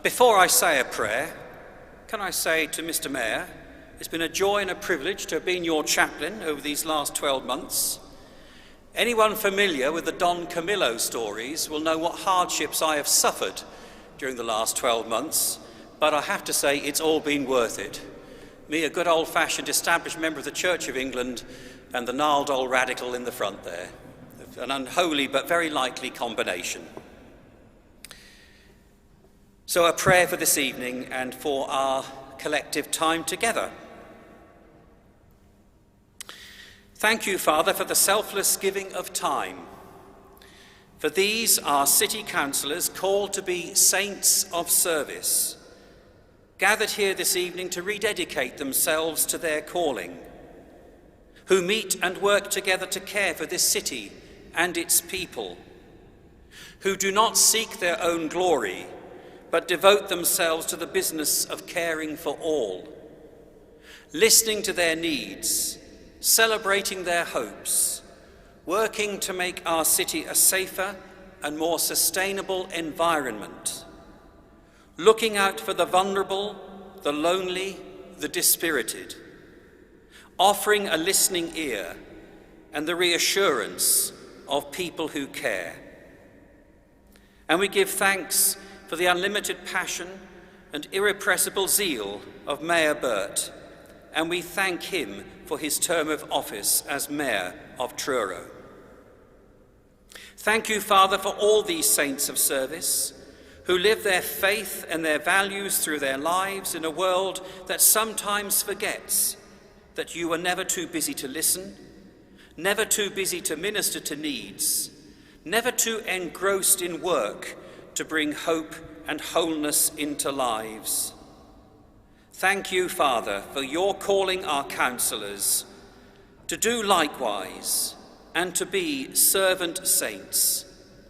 Before I say a prayer, can I say to Mr. Mayor, it's been a joy and a privilege to have been your chaplain over these last 12 months. Anyone familiar with the Don Camillo stories will know what hardships I have suffered during the last 12 months, but I have to say it's all been worth it. Me, a good old-fashioned established member of the Church of England, and the gnarled old radical in the front there. An unholy but very likely combination. So a prayer for this evening and for our collective time together. Thank you, Father, for the selfless giving of time. For these are city councillors called to be saints of service, gathered here this evening to rededicate themselves to their calling, who meet and work together to care for this city and its people, who do not seek their own glory, but devote themselves to the business of caring for all, listening to their needs, celebrating their hopes, working to make our city a safer and more sustainable environment, looking out for the vulnerable, the lonely, the dispirited, offering a listening ear and the reassurance of people who care. And we give thanks for the unlimited passion and irrepressible zeal of Mayor Burt, and we thank him for his term of office as Mayor of Truro. Thank you, Father, for all these saints of service who live their faith and their values through their lives in a world that sometimes forgets that you were never too busy to listen, never too busy to minister to needs, never too engrossed in work to bring hope and wholeness into lives. Thank you, Father, for your calling our councillors to do likewise and to be servant saints,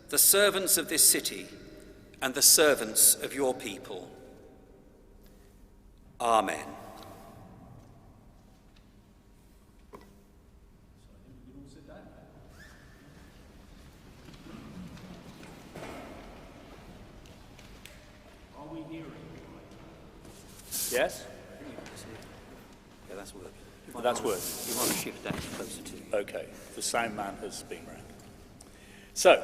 the servants of this city and the servants of your people. Amen. Yes? Yeah, that's working. That's working. You want to shift that closer to you. Okay, the sound man has been round. So,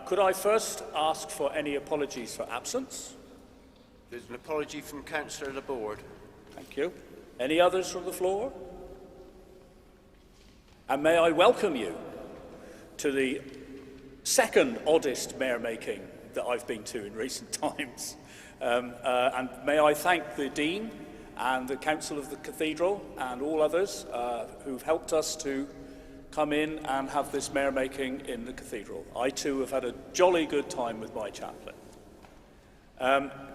could I first ask for any apologies for absence? There's an apology from Councillor Laborde. Thank you. Any others from the floor? And may I welcome you to the second oddest mayor making that I've been to in recent times. And may I thank the Dean and the Council of the Cathedral and all others who've helped us to come in and have this mayor making in the Cathedral. I too have had a jolly good time with my chaplain.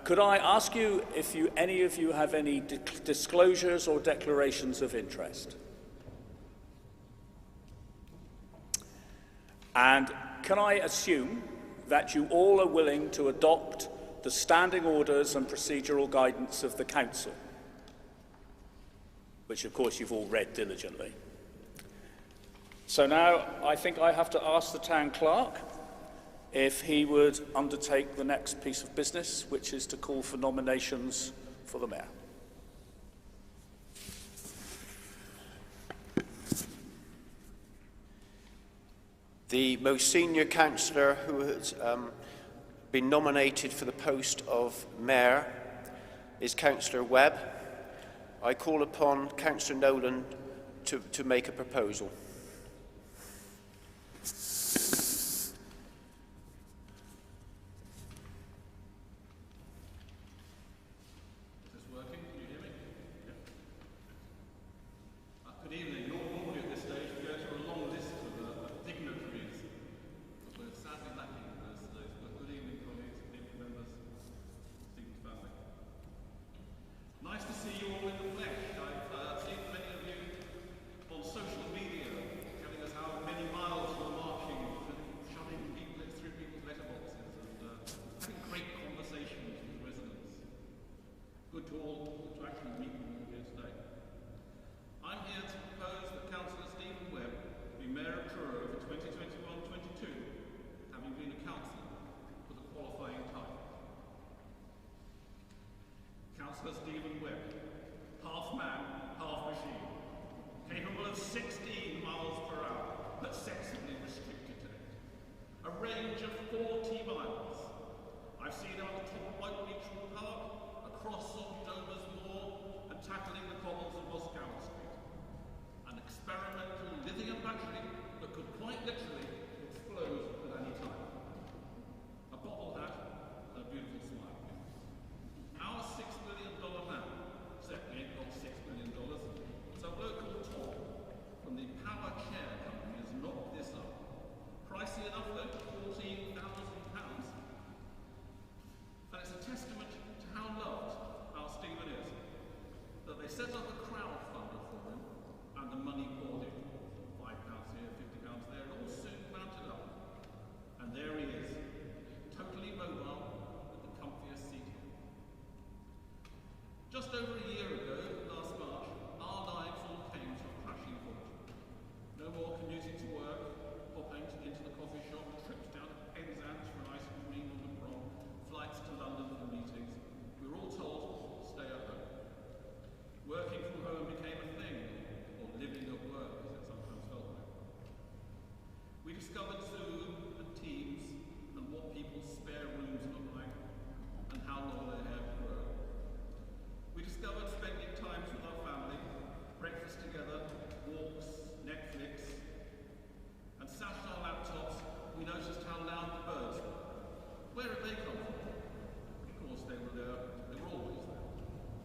Could I ask you if any of you have any disclosures or declarations of interest? And can I assume that you all are willing to adopt the standing orders and procedural guidance of the Council, which of course you've all read diligently. So now I think I have to ask the Town Clerk if he would undertake the next piece of business, which is to call for nominations for the Mayor. The most senior councillor who has been nominated for the post of Mayor is Councillor Webb. I call upon Councillor Nolan to make a proposal. Nice to see you all in the flesh. I've seen many of you on social media vote, £14,000. And it's a testament to how loved our Stephen is that they set up a crowdfunder for him and the money poured in. £5 here, £50 there, and all soon mounted up. And there he is, totally mobile with the comfiest seat here. Just over a year ago, last March, our lives all came to a crashing halt. No more commuting to work, popping into the coffee shop, trips down to Penzance for an ice cream on the prom, flights to London for meetings. We were all told, stay at home. Working from home became a thing, or living at work, as it sometimes felt like. We discovered Zoom and Teams and what people's spare rooms look like and how long their hair would grow. We discovered spending times with our family, breakfast together, walks, Netflix, and sat at our laptops, we noticed how loud the birds were. Where had they come from? Of course, they were there. They were always there.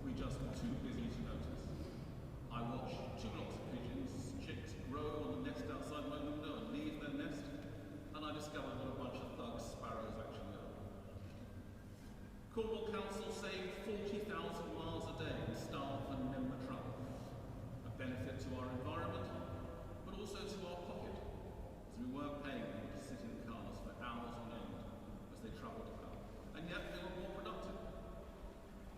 We just were too busy to notice. I watched 2 lots of pigeons, chicks grow on the nest outside my window and leave their nest, and I discovered what a bunch of thug sparrows actually are. Cornwall Council saved 40,000 miles a day in staff and member travel, a benefit to our environment, but also to our pocket, as we weren't paying them to sit in cars for hours on end as they travelled about, and yet they were more productive.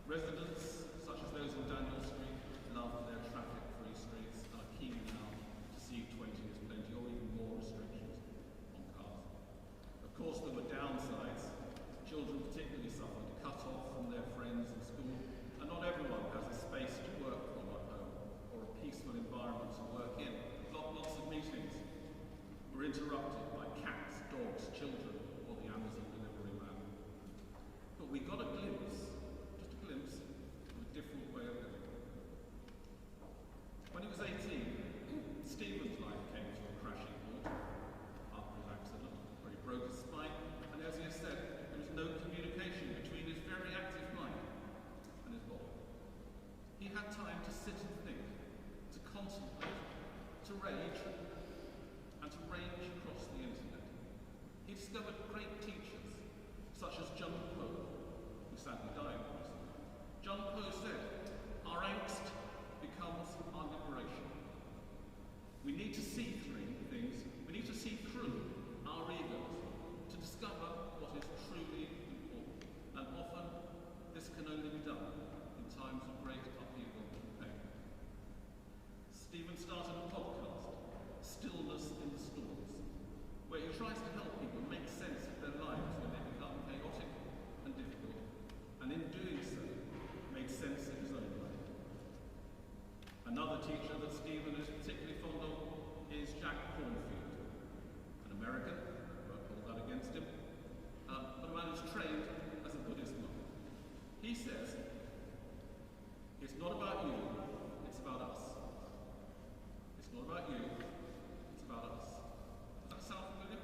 Residents, such as those on Daniel Street, love their traffic-free streets and are keen now to see 20 as plenty or even more restrictions on cars. Of course, there were downsides. Children particularly suffered, cut off from their friends and school, and not everyone has a space to work from at home or a peaceful environment to work in. Lots of meetings were interrupted by cats, dogs, children, or the Amazon delivery man. But we got a glimpse, just a glimpse, of a different way of living. When he was 18, Stephen's life came to a crashing halt after his accident, where he broke his spine, and as he has said, there was no communication between his very active mind and his body. He had time to sit and think, to contemplate, to rage, and to range across the internet. He discovered great teachers, such as John Poe, who sadly died recently. John Poe said, our angst becomes our liberation. We need to see through things, we need to see through our egos to discover what is truly important. And often, this can only be done in times of great upheaval and pain. Stephen started a podcast, Stillness in the Storms, where he tries to help people make sense of their lives when they become chaotic and difficult, and in doing so, made sense of his own life. Another teacher that Stephen is particularly fond of is Jack Cornfield, an American, I won't hold that against him, but a man who's trained as a Buddhist monk. He says, it's not about you, it's about us. It's not about you, it's about us. Does that sound familiar?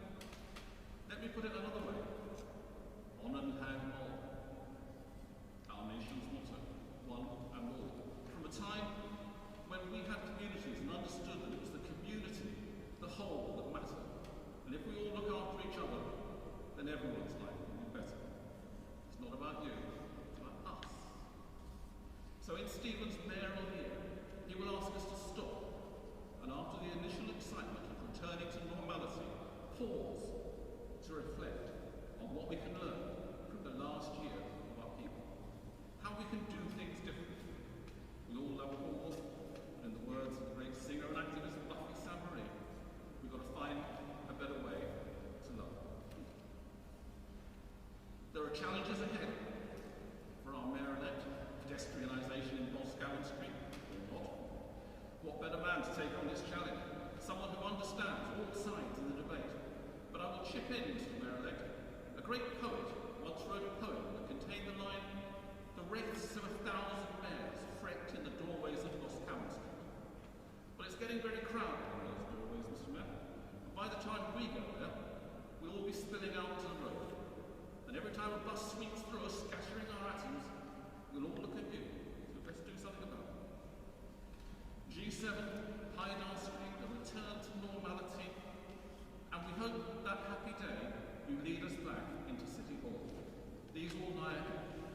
Let me put it another way. Onan Hag Mol. Our nation's motto, one and all. From a time when we had communities and understood that it was the community, the whole, that mattered. And if we all look after each other, then everyone's life will be better. It's not about you, it's about us. So in Stephen's mayoral year, he will ask us to stop, and after the initial excitement of returning to normality, pause to reflect on what we can learn from the last year of our people. How we can do things differently. We all love Cornwall, and in the words of the great singer and activist Buffy Saint-Marie, we've got to find a better way to love. There are challenges ahead for our mayor-elect, pedestrianisation in Boscawen Street, or not. What better man to take on this challenge? Someone who understands all sides in the debate. But I will chip in, Mr. Mayor-elect. A great poet once wrote a poem that contained the line, the wraiths of 1,000 mayors fret in the doorways of Boscawen Street. Well, it's getting very crowded in those doorways, Mr. Mayor. And by the time we go there, we'll all be spilling out to the road. And every time a bus sweeps through us, scattering our atoms, we'll all look at you. So let's do something about it. G7, Hyde Street, the return to normality, and we hope that happy day These all lie ahead.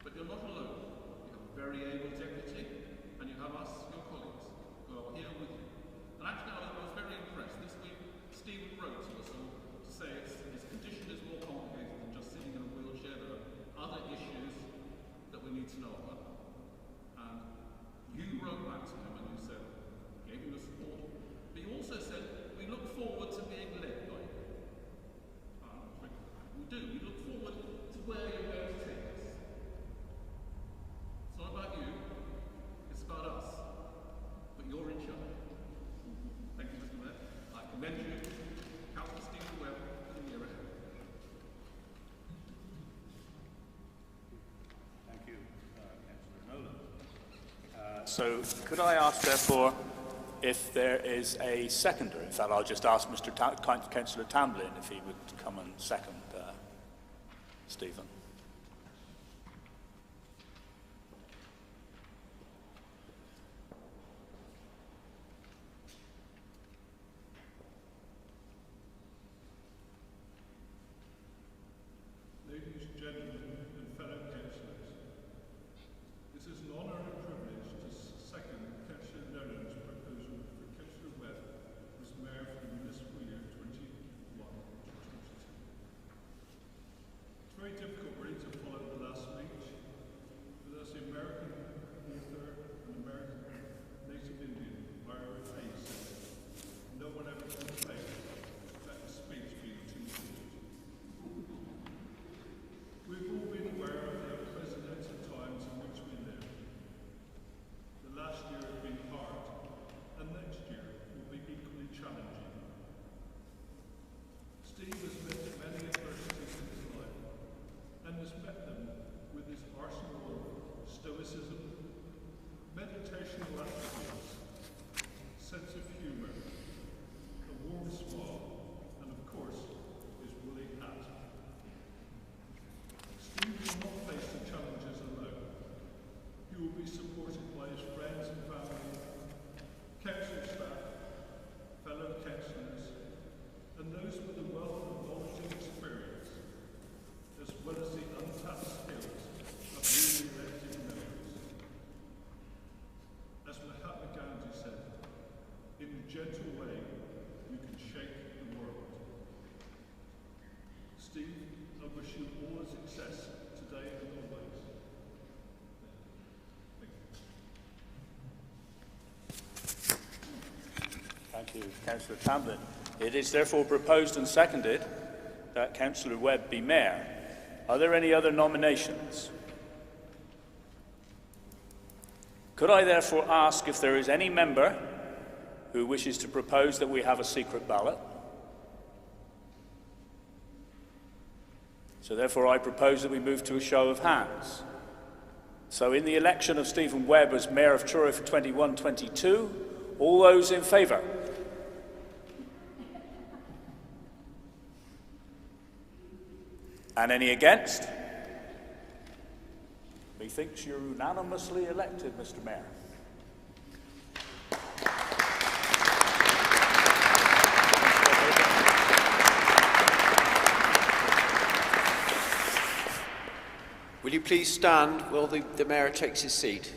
But you're not alone. You have a very able deputy, and you have us, your colleagues, who are here with you. And actually, I was very impressed. This week, Stephen wrote to us all to say his condition is more complicated than just sitting in a wheelchair. There are other issues that we need to know about. And you wrote back to him and you said, gave him the support. But you also said, we look forward to being led by you. We do. We look forward to where you're going to take us. It's not about you, it's about us. But you're in charge. Thank you, Mr. Mayor. I commend you, Councillor Stephen Webb, for the year ahead. Thank you, Councillor Nolan. So could I ask, therefore, if there is a seconder? In fact, I'll just ask Councillor Tamblyn if he would come and second Stephen. Ladies, gentlemen, and fellow councillors, this is an honour and privilege to second Councillor Nolan's proposal for Councillor Webb as Mayor for the municipal year 21 to 22. It's very difficult really to follow the last speech, but as the American author and American native Indian, Myra Fay said, no one ever complained about the speech being too short. We've all been aware of the unprecedented times in which we live. The last year has been hard, and next year will be equally challenging. Steve has met many adversities in his life, and has met them with his arsenal of stoicism, meditational attitudes, sense of humour, a warm smile, and of course, his woolly hat. Steve will not face the challenges alone. He will be supported by his friends and family, council staff, fellow councillors, and those with a wealth of knowledge and experience, as well as the untapped skills of newly elected members. As Mahatma Gandhi said, in a gentle way, you can shake the world. Steve, I wish you all success today and always. Thank you, Councillor Tamblyn. It is therefore proposed and seconded that Councillor Webb be Mayor. Are there any other nominations? Could I therefore ask if there is any member who wishes to propose that we have a secret ballot? So therefore I propose that we move to a show of hands. So in the election of Stephen Webb as Mayor of Truro for 21-22, all those in favour? And any against? Methinks you're unanimously elected, Mr. Mayor. Will you please stand while the Mayor takes his seat?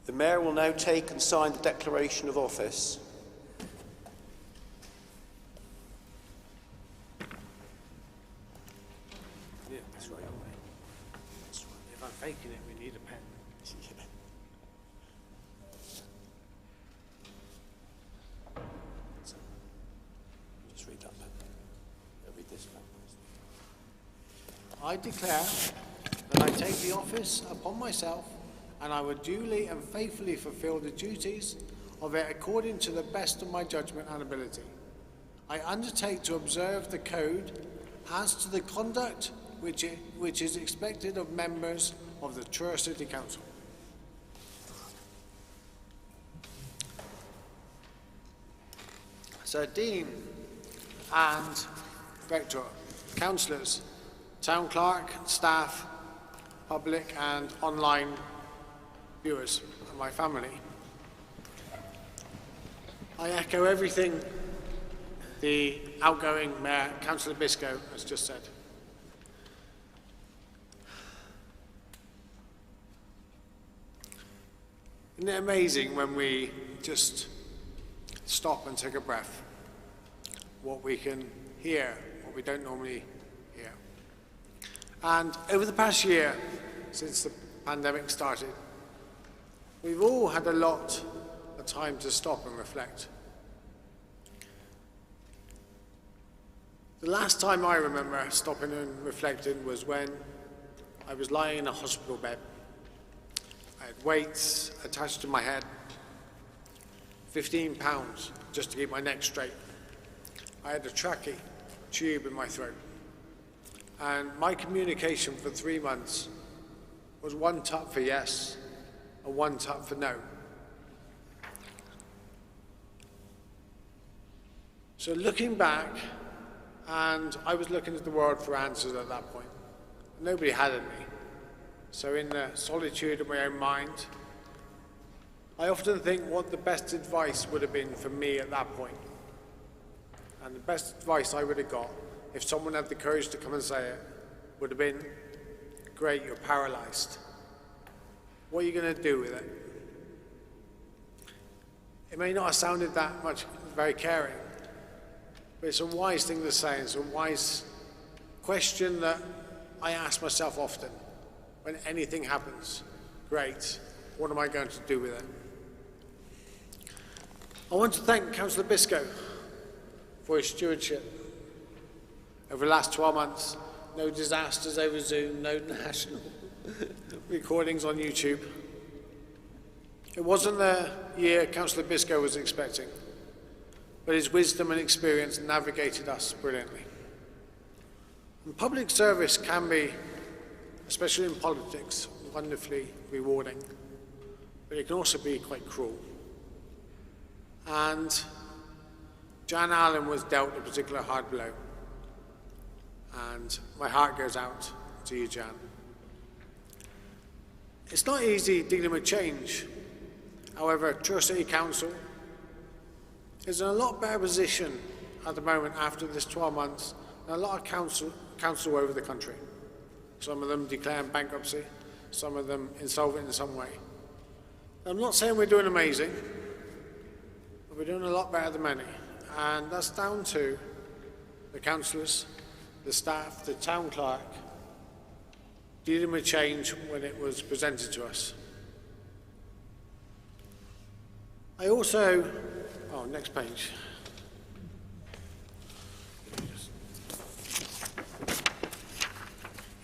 The Mayor will now take and sign the declaration of office. Yeah, that's right. That's right. If I'm faking it, we need a pen. Just read that pen. Read this pen. I declare that I take the office upon myself and I will duly and faithfully fulfill the duties of it according to the best of my judgment and ability. I undertake to observe the code as to the conduct which is expected of members of the Truro City Council. So, Dean and Rector, councillors, town clerk, staff, public and online viewers, and my family, I echo everything the outgoing Mayor, Councillor Biscoe, has just said. Isn't it amazing when we just stop and take a breath? What we can hear, what we don't normally hear. And over the past year, since the pandemic started, we've all had a lot of time to stop and reflect. The last time I remember stopping and reflecting was when I was lying in a hospital bed. I had weights attached to my head, 15 pounds just to keep my neck straight. I had a trachea tube in my throat. And my communication for 3 months was 1 tut for yes and 1 tut for no. So looking back, and I was looking at the world for answers at that point. Nobody had me. So in the solitude of my own mind, I often think what the best advice would have been for me at that point. And the best advice I would have got, if someone had the courage to come and say it, would have been, great, you're paralyzed. What are you going to do with it? It may not have sounded that much very caring, but it's a wise thing to say. It's a wise question that I ask myself often when anything happens. Great, what am I going to do with it? I want to thank Councillor Biscoe for his stewardship. Over the last 12 months, no disasters over Zoom, no national recordings on YouTube. It wasn't the year Councillor Biscoe was expecting, but his wisdom and experience navigated us brilliantly. And public service can be, especially in politics, wonderfully rewarding, but it can also be quite cruel. And Jan Allen was dealt a particular hard blow, and my heart goes out to you, Jan. It's not easy dealing with change. However, Truro City Council is in a lot better position at the moment after this 12 months than a lot of council over the country. Some of them declaring bankruptcy, some of them insolvent in some way. I'm not saying we're doing amazing, but we're doing a lot better than many. And that's down to the councillors, the staff, the town clerk, dealing with change when it was presented to us. I also, next page.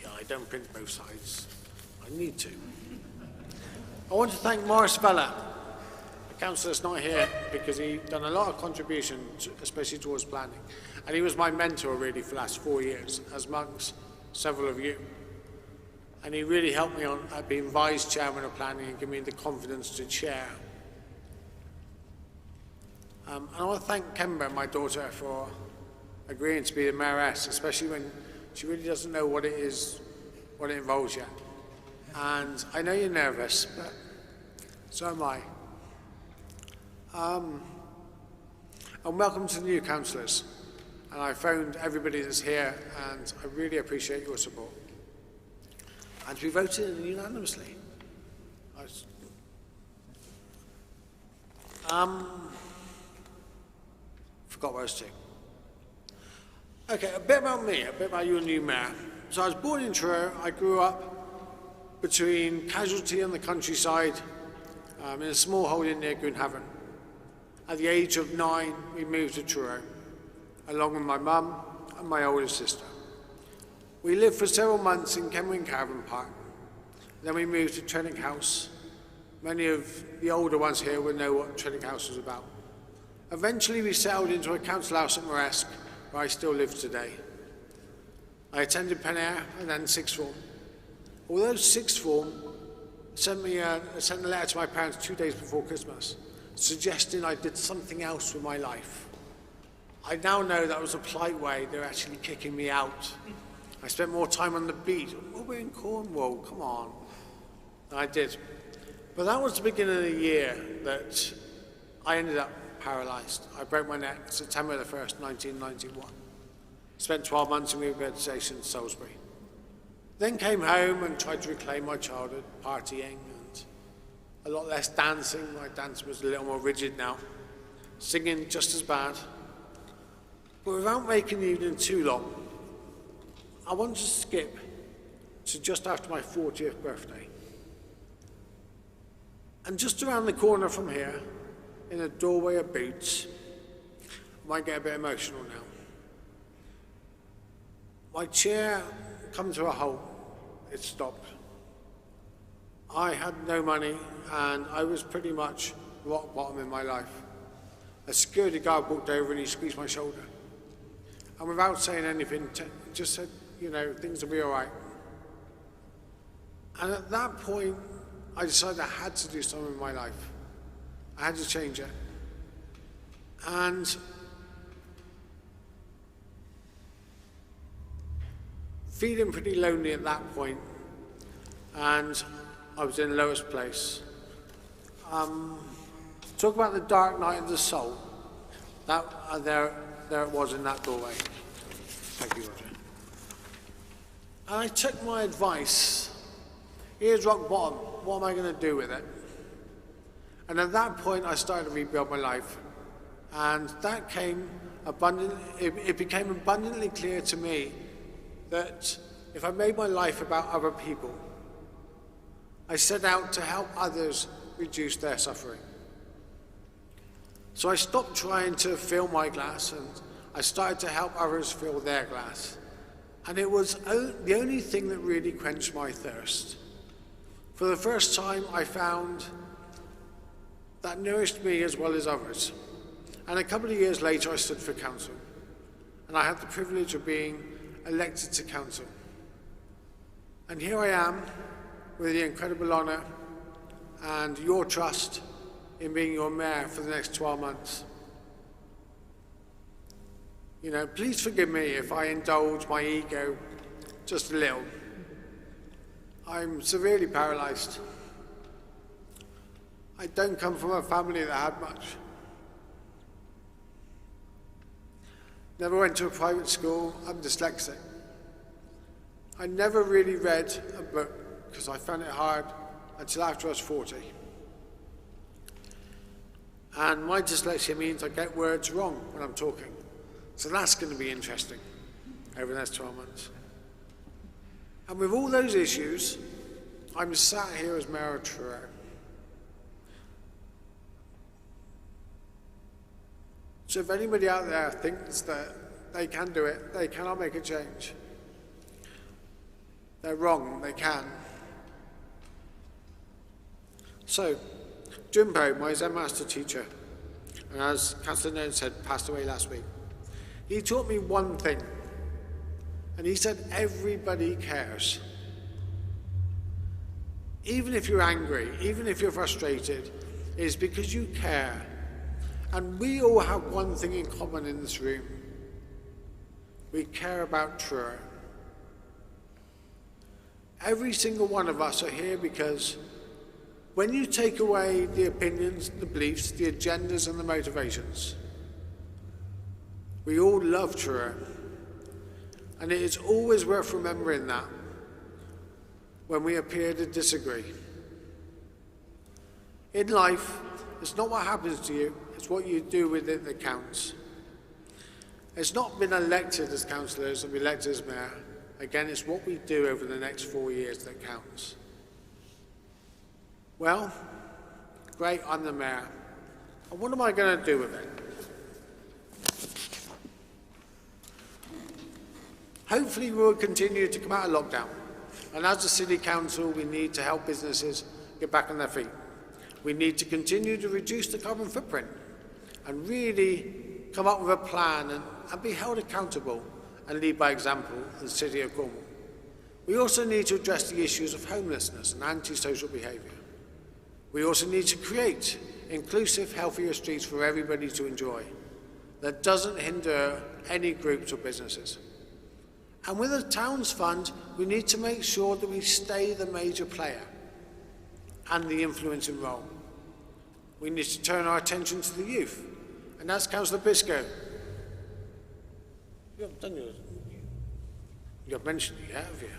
Yeah, I don't print both sides. I need to. I want to thank Morris Vella, the councillor that's not here, because he done a lot of contribution, especially towards planning. And he was my mentor really for the last 4 years, as amongst several of you. And he really helped me on being vice chairman of planning and give me the confidence to chair. And I want to thank Kemba, my daughter, for agreeing to be the mayoress, especially when she really doesn't know what it is, what it involves yet. And I know you're nervous, but so am I. And welcome to the new councillors. And I phoned everybody that's here, and I really appreciate your support. And to be voted in unanimously. Forgot what I was saying. Okay, a bit about me, a bit about your new mayor. So I was born in Truro. I grew up between Casualty and the countryside in a small holding near Goonhaven. At the age of 9, we moved to Truro, along with my mum and my older sister. We lived for several months in Kenwyn Caravan Park. Then we moved to Trennick House Many of the older ones here will know what Trinity House was about. Eventually we settled into a council house at Moresque, where I still live today. I attended Pen Air and then sixth form. Although sixth form sent a letter to my parents 2 days before Christmas, suggesting I did something else with my life. I now know that was a polite way they were actually kicking me out. I spent more time on the beach. Oh, we're in Cornwall, come on. And I did. But that was the beginning of the year that I ended up paralysed. I broke my neck September the 1st, 1991. Spent 12 months in rehabilitation in Salisbury. Then came home and tried to reclaim my childhood, partying and a lot less dancing. My dance was a little more rigid now. Singing just as bad. But without making the evening too long, I want to skip to just after my 40th birthday. And just around the corner from here, in a doorway of Boots, I might get a bit emotional now. My chair come to a halt. It stopped. I had no money and I was pretty much rock bottom in my life. A security guard walked over and he squeezed my shoulder. And without saying anything, just said, you know, things will be all right. And at that point, I decided I had to do something in my life. I had to change it. And feeling pretty lonely at that point, and I was in the lowest place. Talk about the dark night of the soul. That there it was in that doorway. Thank you, Roger. And I took my advice. Here's rock bottom. What am I going to do with it? And at that point, I started to rebuild my life. And that came it became abundantly clear to me that if I made my life about other people, I set out to help others reduce their suffering. So I stopped trying to fill my glass and I started to help others fill their glass. And it was the only thing that really quenched my thirst. For the first time, I found that nourished me as well as others. And a couple of years later, I stood for council. And I had the privilege of being elected to council. And here I am with the incredible honour and your trust in being your mayor for the next 12 months. You know, please forgive me if I indulge my ego just a little. I'm severely paralysed. I don't come from a family that had much. Never went to a private school. I'm dyslexic. I never really read a book because I found it hard until after I was 40. And my dyslexia means I get words wrong when I'm talking. So that's going to be interesting over the next 12 months. And with all those issues, I'm sat here as Mayor of Truro. So if anybody out there thinks that they can do it, they cannot make a change, they're wrong, they can. So, Jimbo, my Zen master teacher, and as Councillor Nolan said, passed away last week, he taught me one thing, and he said, everybody cares. Even if you're angry, even if you're frustrated, it's because you care. And we all have one thing in common in this room. We care about Truro. Every single one of us are here because when you take away the opinions, the beliefs, the agendas and the motivations, we all love Truro. And it is always worth remembering that when we appear to disagree. In life, it's not what happens to you, it's what you do with it that counts. It's not been elected as councillors and elected as mayor. Again, it's what we do over the next 4 years that counts. Well, great, I'm the mayor. And what am I going to do with it? Hopefully we'll continue to come out of lockdown. And as a city council, we need to help businesses get back on their feet. We need to continue to reduce the carbon footprint and really come up with a plan and be held accountable and lead by example in the City of Cornwall. We also need to address the issues of homelessness and antisocial behaviour. We also need to create inclusive, healthier streets for everybody to enjoy that doesn't hinder any groups or businesses. And with the town's fund, we need to make sure that we stay the major player and the influencing role. We need to turn our attention to the youth. And that's Councillor Biscoe. You haven't done yours. You haven't mentioned it yet, have you?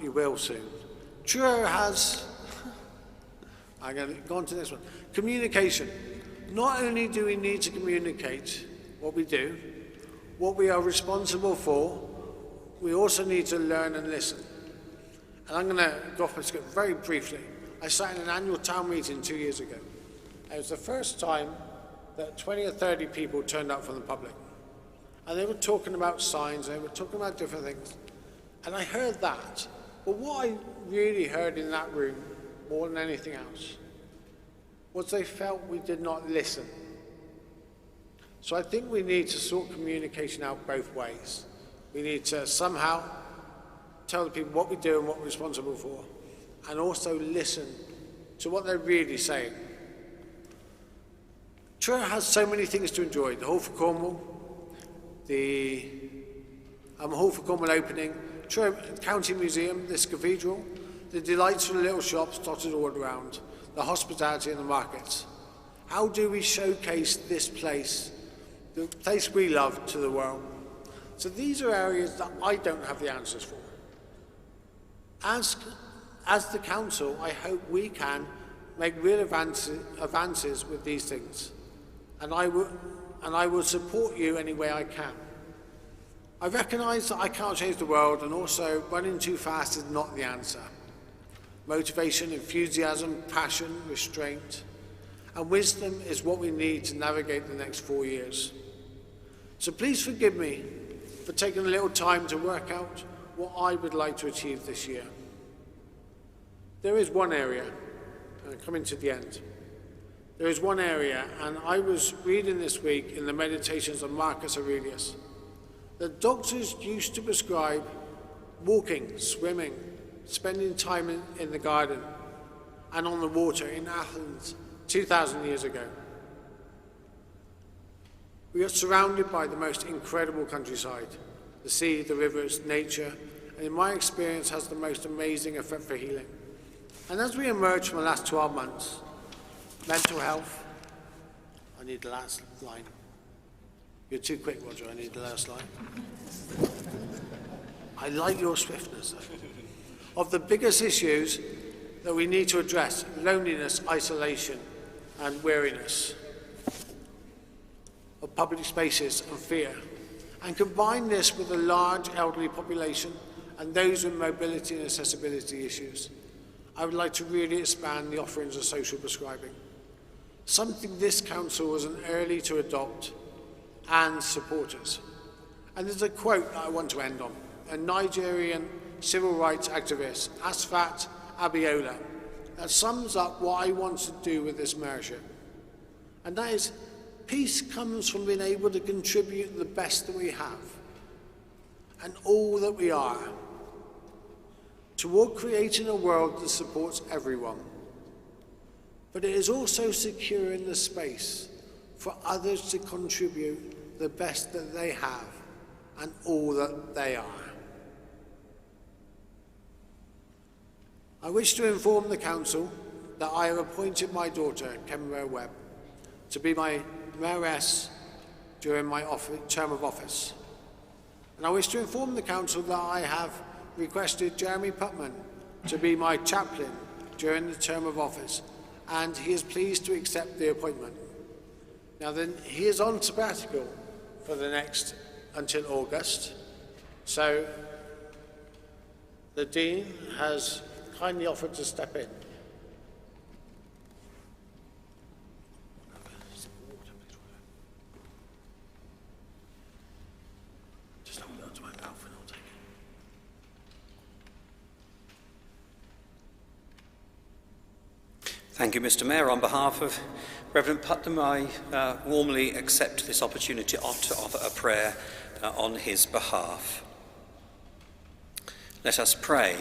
You will soon. Truro has, I'm going to go on to this one. Communication. Not only do we need to communicate what we do, what we are responsible for, we also need to learn and listen. And I'm going to go off the script very briefly. I sat in an annual town meeting 2 years ago. It was the first time that 20 or 30 people turned up from the public. And they were talking about signs, they were talking about different things. And I heard that. But what I really heard in that room, more than anything else, was they felt we did not listen. So I think we need to sort communication out both ways. We need to somehow tell the people what we do and what we're responsible for, and also listen to what they're really saying. Truro has so many things to enjoy. The Hall for Cornwall, the Hall for Cornwall opening, Truro County Museum, this cathedral, the delightful little shops dotted all around, the hospitality and the markets. How do we showcase this place, the place we love, to the world? So these are areas that I don't have the answers for. As the council, I hope we can make real advances with these things. And I will support you any way I can. I recognise that I can't change the world, and also running too fast is not the answer. Motivation, enthusiasm, passion, restraint, and wisdom is what we need to navigate the next 4 years. So please forgive me for taking a little time to work out what I would like to achieve this year. There is one area, and I'm coming to the end. There is one area, and I was reading this week in the Meditations of Marcus Aurelius, that doctors used to prescribe walking, swimming, spending time in the garden and on the water in Athens 2,000 years ago. We are surrounded by the most incredible countryside, the sea, the rivers, nature, and in my experience has the most amazing effect for healing. And as we emerge from the last 12 months, mental health, I need the last line. You're too quick, Roger, I need the last line. I like your swiftness, though. Of the biggest issues that we need to address, loneliness, isolation, and weariness of public spaces and fear, and combine this with a large elderly population and those with mobility and accessibility issues, I would like to really expand the offerings of social prescribing, something this council was an early to adopt and supporters. And there's a quote that I want to end on. A Nigerian civil rights activist, Asfat Abiola, that sums up what I want to do with this mayorship. And that is, peace comes from being able to contribute the best that we have and all that we are toward creating a world that supports everyone. But it is also securing the space for others to contribute the best that they have and all that they are. I wish to inform the council that I have appointed my daughter, Kemba Webb, to be my mayoress during my term of office. And I wish to inform the council that I have requested Jeremy Putman to be my chaplain during the term of office, and he is pleased to accept the appointment. Now then, he is on sabbatical for the next until August, so the Dean has kindly offered to step in. Just hold on to my mouth and I'll take it. Thank you, Mr. Mayor. On behalf of Reverend Putnam, I warmly accept this opportunity to offer a prayer on his behalf. Let us pray.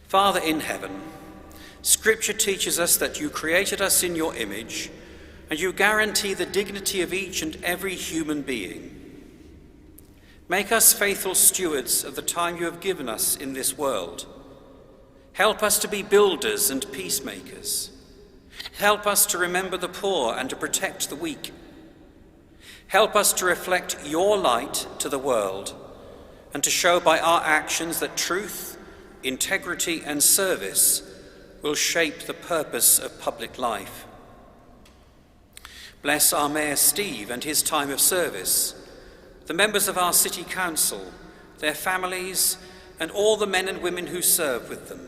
Father in heaven, Scripture teaches us that you created us in your image and you guarantee the dignity of each and every human being. Make us faithful stewards of the time you have given us in this world. Help us to be builders and peacemakers. Help us to remember the poor and to protect the weak. Help us to reflect your light to the world and to show by our actions that truth, integrity and service will shape the purpose of public life. Bless our Mayor Steve and his time of service, the members of our City Council, their families and all the men and women who serve with them.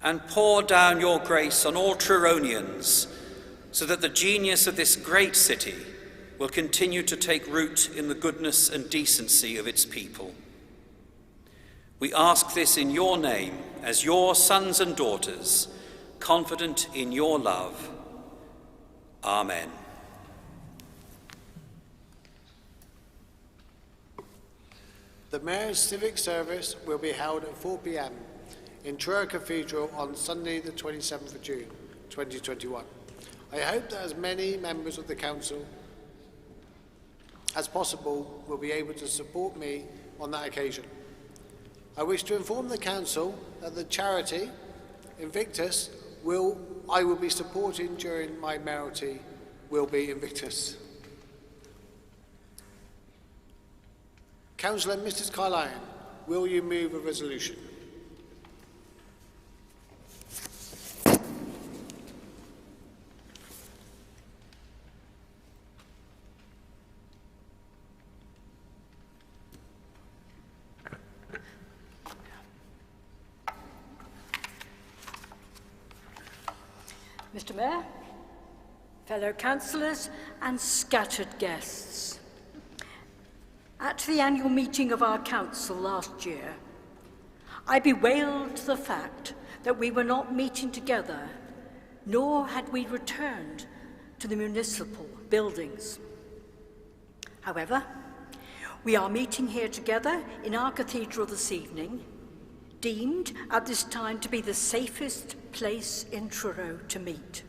And pour down your grace on all Truronians so that the genius of this great city will continue to take root in the goodness and decency of its people. We ask this in your name as your sons and daughters, confident in your love. Amen. The Mayor's civic service will be held at 4 p.m. in Truro Cathedral on Sunday the 27th of June 2021. I hope that as many members of the Council as possible will be able to support me on that occasion. I wish to inform the Council that the charity Invictus I will be supporting during my mayoralty will be Invictus. Councillor Mrs. Carlyon, will you move a resolution? Mr. Mayor, fellow councillors and scattered guests. At the annual meeting of our council last year, I bewailed the fact that we were not meeting together, nor had we returned to the municipal buildings. However, we are meeting here together in our cathedral this evening, deemed at this time to be the safest place in Truro to meet.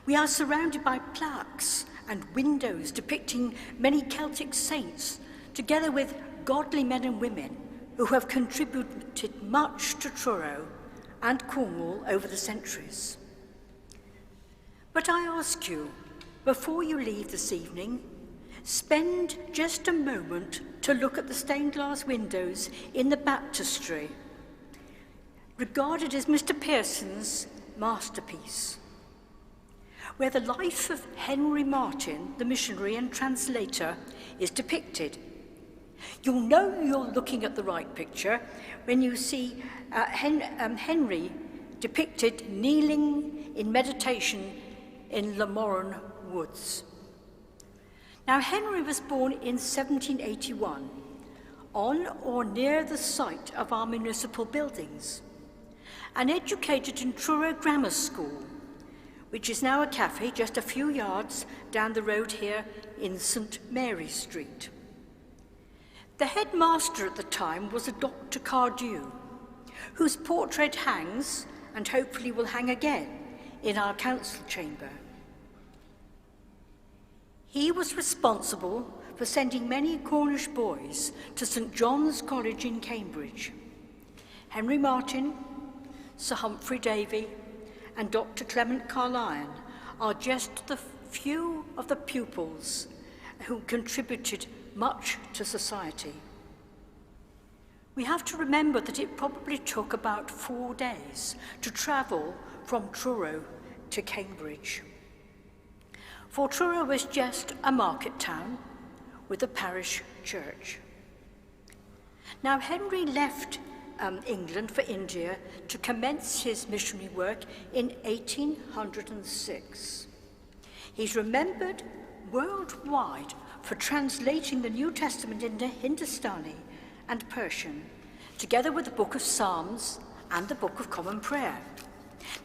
We are surrounded by plaques and windows depicting many Celtic saints, together with godly men and women who have contributed much to Truro and Cornwall over the centuries. But I ask you, before you leave this evening, spend just a moment to look at the stained glass windows in the baptistry, regarded as Mr. Pearson's masterpiece, where the life of Henry Martin, the missionary and translator, is depicted. You'll know you're looking at the right picture when you see Henry depicted kneeling in meditation in Lamorren Woods. Now, Henry was born in 1781 on or near the site of our municipal buildings, and educated in Truro Grammar School, which is now a cafe just a few yards down the road here in St. Mary Street. The headmaster at the time was a Dr. Cardew, whose portrait hangs, and hopefully will hang again, in our council chamber. He was responsible for sending many Cornish boys to St. John's College in Cambridge. Henry Martin, Sir Humphrey Davy, and Dr. Clement Carlyon are just the few of the pupils who contributed much to society. We have to remember that it probably took about 4 days to travel from Truro to Cambridge. For Truro was just a market town with a parish church. Now, Henry left England for India to commence his missionary work in 1806. He's remembered worldwide for translating the New Testament into Hindustani and Persian, together with the Book of Psalms and the Book of Common Prayer.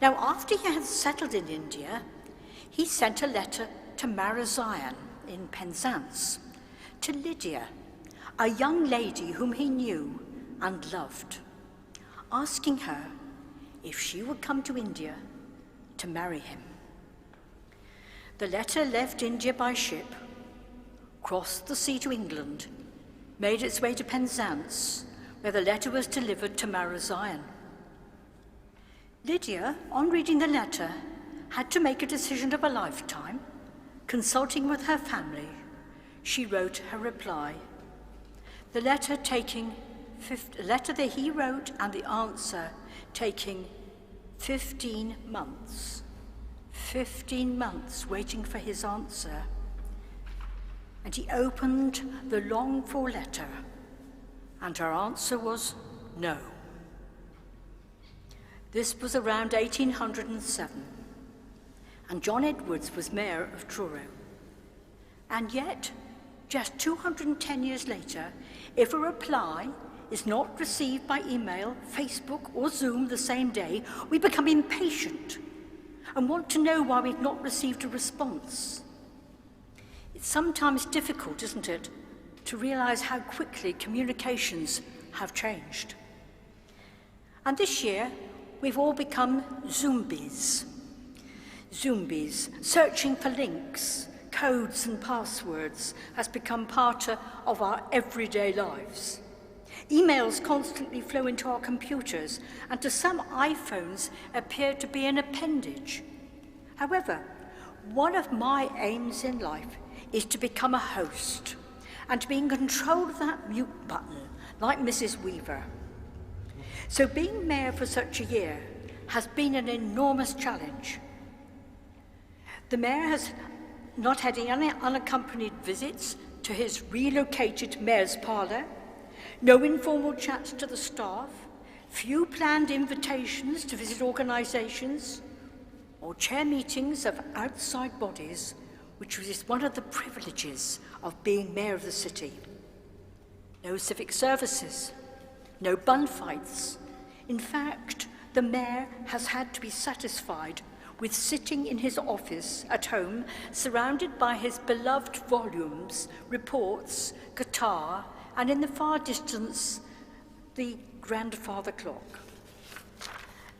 Now, after he had settled in India, he sent a letter to Marazion in Penzance, to Lydia, a young lady whom he knew and loved, asking her if she would come to India to marry him. The letter left India by ship, crossed the sea to England, made its way to Penzance, where the letter was delivered to Marazion. Lydia, on reading the letter, had to make a decision of a lifetime. Consulting with her family, she wrote her reply. The letter that he wrote and the answer taking 15 months. 15 months waiting for his answer. And he opened the longed-for letter, and her answer was no. This was around 1807, and John Edwards was mayor of Truro. And yet, just 210 years later, if a reply is not received by email, Facebook, or Zoom the same day, we become impatient and want to know why we've not received a response. It's sometimes difficult, isn't it, to realize how quickly communications have changed. And this year, we've all become zombies. Zombies, searching for links, codes and passwords has become part of our everyday lives. Emails constantly flow into our computers, and to some iPhones appear to be an appendage. However, one of my aims in life is to become a host and to be in control of that mute button, like Mrs. Weaver. So being mayor for such a year has been an enormous challenge. The mayor has not had any unaccompanied visits to his relocated mayor's parlour, no informal chats to the staff, few planned invitations to visit organisations, or chair meetings of outside bodies, which is one of the privileges of being mayor of the city. No civic services, no bun fights. In fact, the mayor has had to be satisfied with sitting in his office at home, surrounded by his beloved volumes, reports, guitar, and in the far distance, the grandfather clock.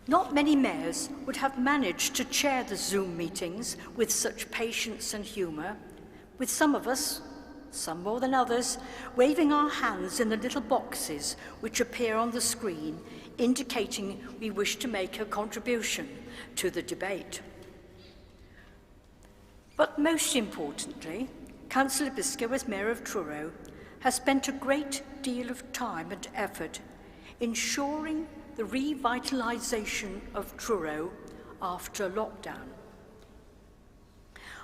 Not many mayors would have managed to chair the Zoom meetings with such patience and humour, with some of us, some more than others, waving our hands in the little boxes which appear on the screen, indicating we wish to make a contribution to the debate. But most importantly, Councillor Biscoe, as Mayor of Truro, has spent a great deal of time and effort ensuring the revitalisation of Truro after lockdown.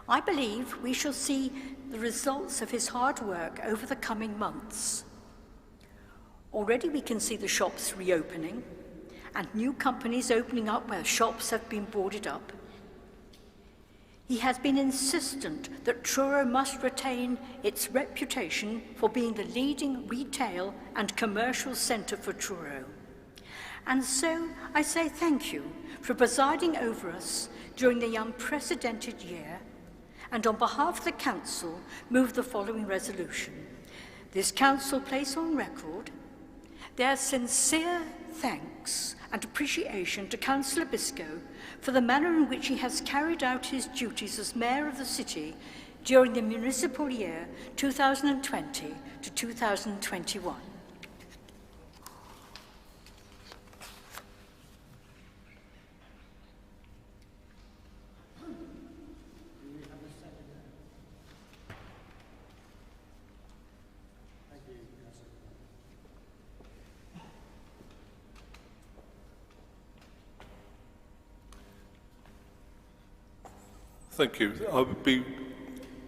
I believe we shall see the results of his hard work over the coming months. Already we can see the shops reopening and new companies opening up where shops have been boarded up. He has been insistent that Truro must retain its reputation for being the leading retail and commercial centre for Truro. And so I say thank you for presiding over us during the unprecedented year, and on behalf of the Council, move the following resolution. This Council place on record their sincere thanks and appreciation to Councillor Biscoe for the manner in which he has carried out his duties as Mayor of the City during the municipal year 2020 to 2021. Thank you. I would be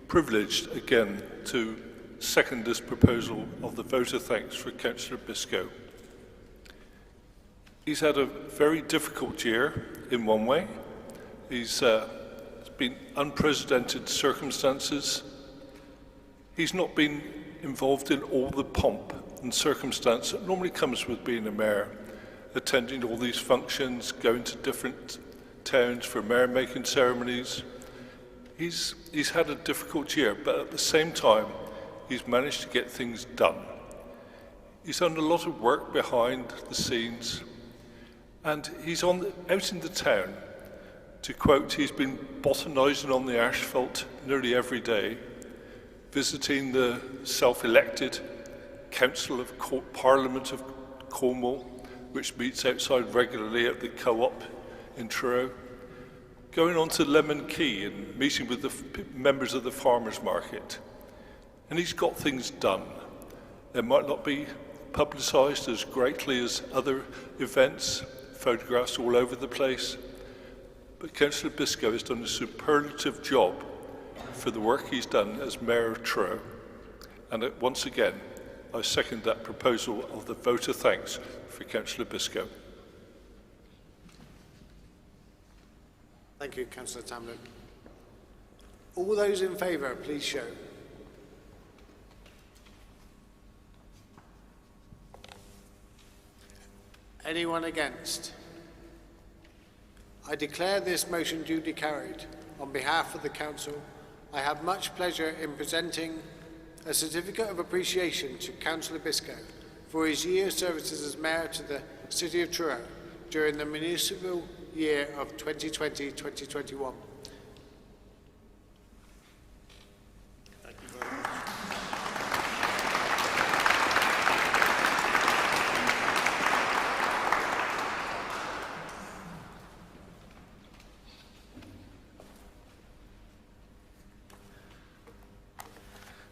privileged again to second this proposal of the vote of thanks for Councillor Biscoe. He's had a very difficult year in one way. It's been unprecedented circumstances. He's not been involved in all the pomp and circumstance that normally comes with being a mayor, attending all these functions, going to different towns for mayor-making ceremonies. He's had a difficult year, but at the same time, he's managed to get things done. He's done a lot of work behind the scenes, and he's out in the town. To quote, he's been botanising on the asphalt nearly every day, visiting the self-elected Council of Parliament of Cornwall, which meets outside regularly at the Co-op in Truro, going on to Lemon Quay and meeting with the members of the farmers market. And he's got things done. They might not be publicised as greatly as other events, photographs all over the place, but Councillor Biscoe has done a superlative job for the work he's done as Mayor of Truro. And once again, I second that proposal of the vote of thanks for Councillor Biscoe. Thank you, Councillor Tamblyn. All those in favour, please show. Anyone against? I declare this motion duly carried. On behalf of the Council, I have much pleasure in presenting a certificate of appreciation to Councillor Biscoe for his year's services as Mayor to the City of Truro during the municipal year of 2020-2021. Thank you very much.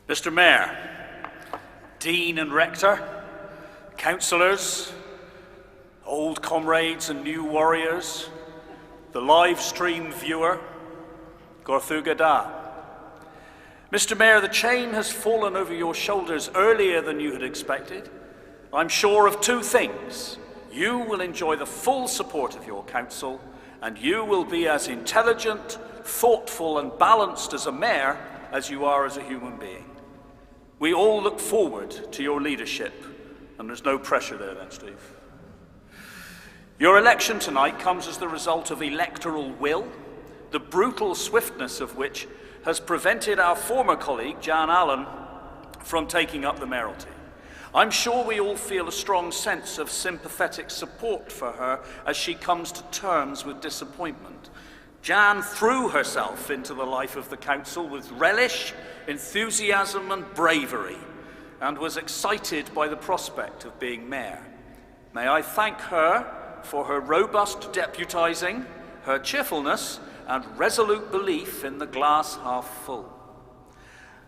Mr. Mayor, Dean and Rector, councillors, old comrades and new warriors, the live stream viewer, Gorthuga Da. Mr. Mayor, the chain has fallen over your shoulders earlier than you had expected. I'm sure of two things. You will enjoy the full support of your council, and you will be as intelligent, thoughtful and balanced as a mayor as you are as a human being. We all look forward to your leadership, and there's no pressure there then, Steve. Your election tonight comes as the result of electoral will, the brutal swiftness of which has prevented our former colleague, Jan Allen, from taking up the mayoralty. I'm sure we all feel a strong sense of sympathetic support for her as she comes to terms with disappointment. Jan threw herself into the life of the council with relish, enthusiasm and bravery, and was excited by the prospect of being mayor. May I thank her for her robust deputising, her cheerfulness and resolute belief in the glass half full.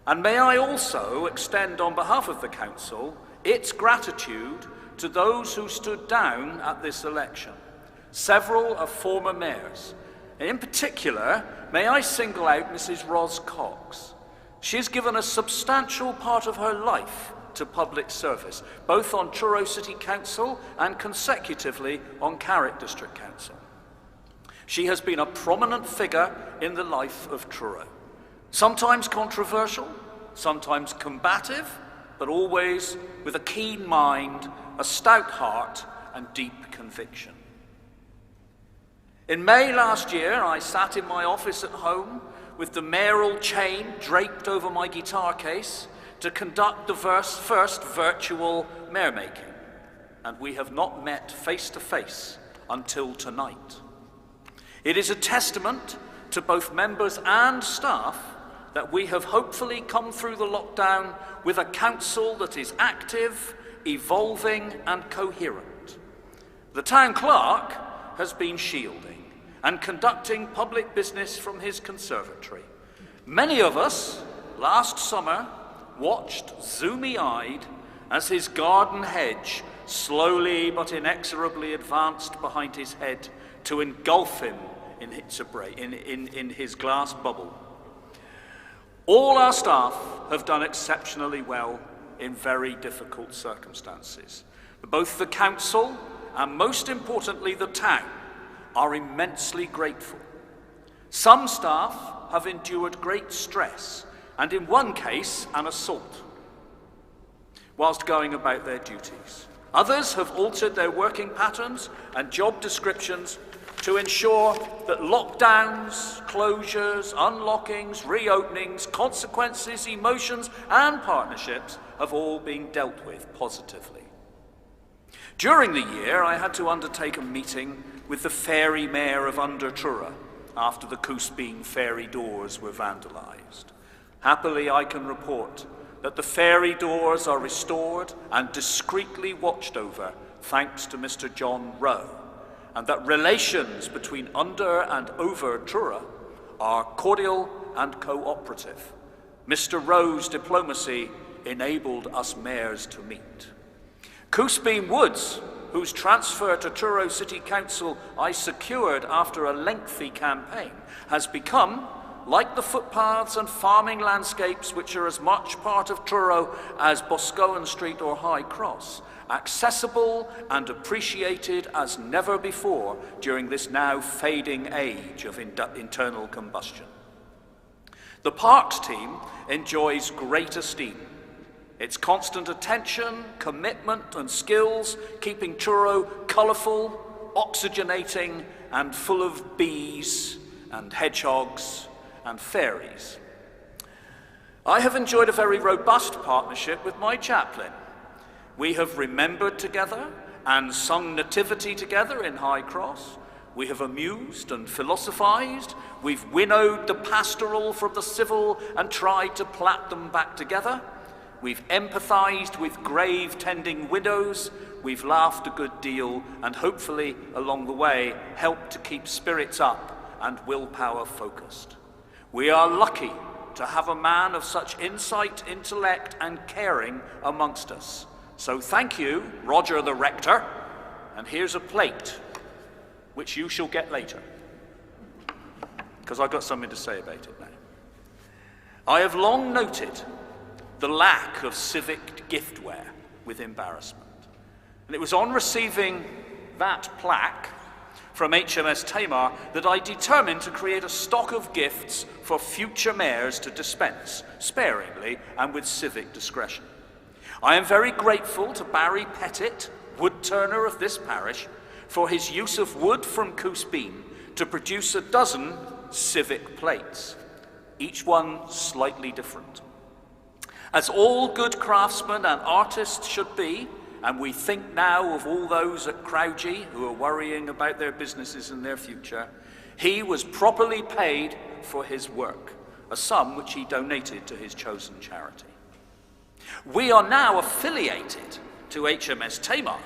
And may I also extend on behalf of the council its gratitude to those who stood down at this election, several are former mayors. In particular, may I single out Mrs. Ros Cox. She's given a substantial part of her life to public service, both on Truro City Council and consecutively on Carrick District Council. She has been a prominent figure in the life of Truro, sometimes controversial, sometimes combative, but always with a keen mind, a stout heart and deep conviction. In May last year, I sat in my office at home with the mayoral chain draped over my guitar case to conduct the first virtual mayor-making, and we have not met face to face until tonight. It is a testament to both members and staff that we have hopefully come through the lockdown with a council that is active, evolving and coherent. The town clerk has been shielding and conducting public business from his conservatory. Many of us, last summer, watched zoomy-eyed as his garden hedge slowly but inexorably advanced behind his head to engulf him in his glass bubble. All our staff have done exceptionally well in very difficult circumstances. Both the council and, most importantly, the town are immensely grateful. Some staff have endured great stress, and in one case, an assault, whilst going about their duties. Others have altered their working patterns and job descriptions to ensure that lockdowns, closures, unlockings, reopenings, consequences, emotions, and partnerships have all been dealt with positively. During the year, I had to undertake a meeting with the Fairy Mayor of Truro after the Coosbean Fairy doors were vandalised. Happily, I can report that the fairy doors are restored and discreetly watched over thanks to Mr. John Rowe, and that relations between under and over Truro are cordial and cooperative. Mr. Rowe's diplomacy enabled us mayors to meet. Coosbean Woods, whose transfer to Truro City Council I secured after a lengthy campaign, has become, like the footpaths and farming landscapes which are as much part of Truro as Boscowan Street or High Cross, accessible and appreciated as never before during this now fading age of internal combustion. The Parks team enjoys great esteem. Its constant attention, commitment and skills keeping Truro colourful, oxygenating and full of bees and hedgehogs and fairies. I have enjoyed a very robust partnership with my chaplain. We have remembered together and sung nativity together in High Cross. We have amused and philosophised. We've winnowed the pastoral from the civil and tried to plait them back together. We've empathised with grave-tending widows. We've laughed a good deal and hopefully along the way helped to keep spirits up and willpower focused. We are lucky to have a man of such insight, intellect and caring amongst us. So thank you, Roger the Rector, and here's a plate, which you shall get later, because I've got something to say about it now. I have long noted the lack of civic giftware with embarrassment, and it was on receiving that plaque from HMS Tamar that I determined to create a stock of gifts for future mayors to dispense, sparingly and with civic discretion. I am very grateful to Barry Pettit, wood turner of this parish, for his use of wood from Coosbean to produce a dozen civic plates, each one slightly different. As all good craftsmen and artists should be, and we think now of all those at Crowgie who are worrying about their businesses and their future, he was properly paid for his work, a sum which he donated to his chosen charity. We are now affiliated to HMS Tamar,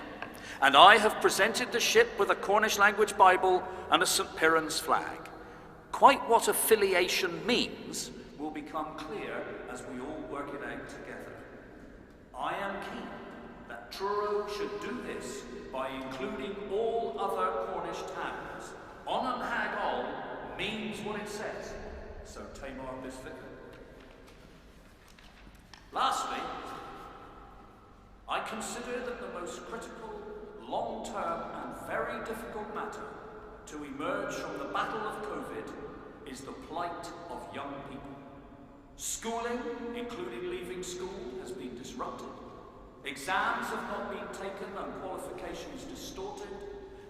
and I have presented the ship with a Cornish language Bible and a St. Piran's flag. Quite what affiliation means will become clear as we all work it out together. I am keen that Truro should do this by including all other Cornish towns. On and hag on means what it says, so Tamar this vicar. Lastly, I consider that the most critical, long-term and very difficult matter to emerge from the battle of COVID is the plight of young people. Schooling, including leaving school, has been disrupted. Exams have not been taken and qualifications distorted.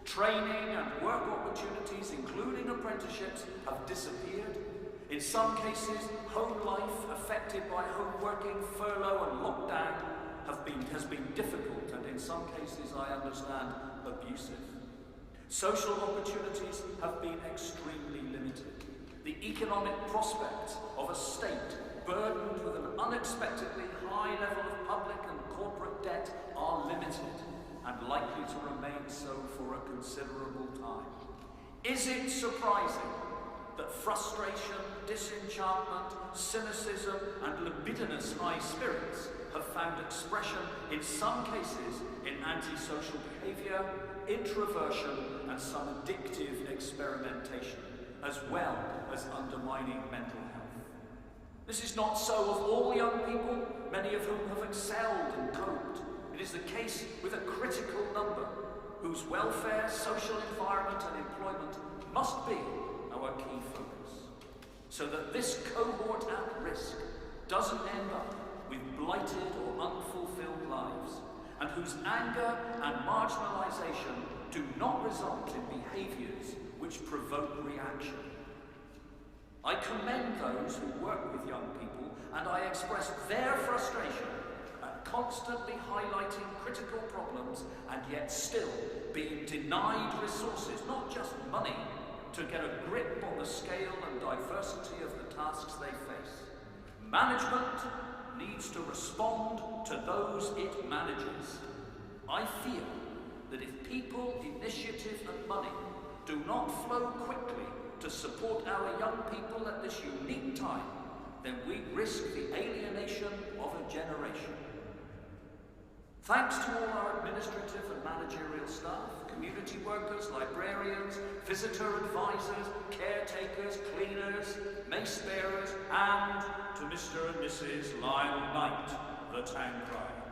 Training and work opportunities, including apprenticeships, have disappeared. In some cases, home life affected by home working, furlough and lockdown has been difficult and in some cases, I understand, abusive. Social opportunities have been extremely limited. The economic prospects of a state burdened with an unexpectedly high level of public and corporate debt are limited and likely to remain so for a considerable time. Is it surprising that frustration, disenchantment, cynicism and libidinous high spirits have found expression in some cases in antisocial behaviour, introversion and some addictive experimentation, as well as undermining mental health? This is not so of all young people, many of whom have excelled and coped. It is the case with a critical number whose welfare, social environment and employment must be our key focus, so that this cohort at risk doesn't end up with blighted or unfulfilled lives, and whose anger and marginalisation do not result in behaviours which provoke reaction. I commend those who work with young people, and I express their frustration at constantly highlighting critical problems and yet still being denied resources, not just money, to get a grip on the scale and diversity of the tasks they face. Management needs to respond to those it manages. I feel that if people, initiative and money do not flow quickly to support our young people at this unique time, then we risk the alienation of a generation. Thanks to all our administrative and managerial staff, community workers, librarians, visitor advisors, caretakers, cleaners, mace bearers, and to Mr. and Mrs. Lyle Knight, the town crier.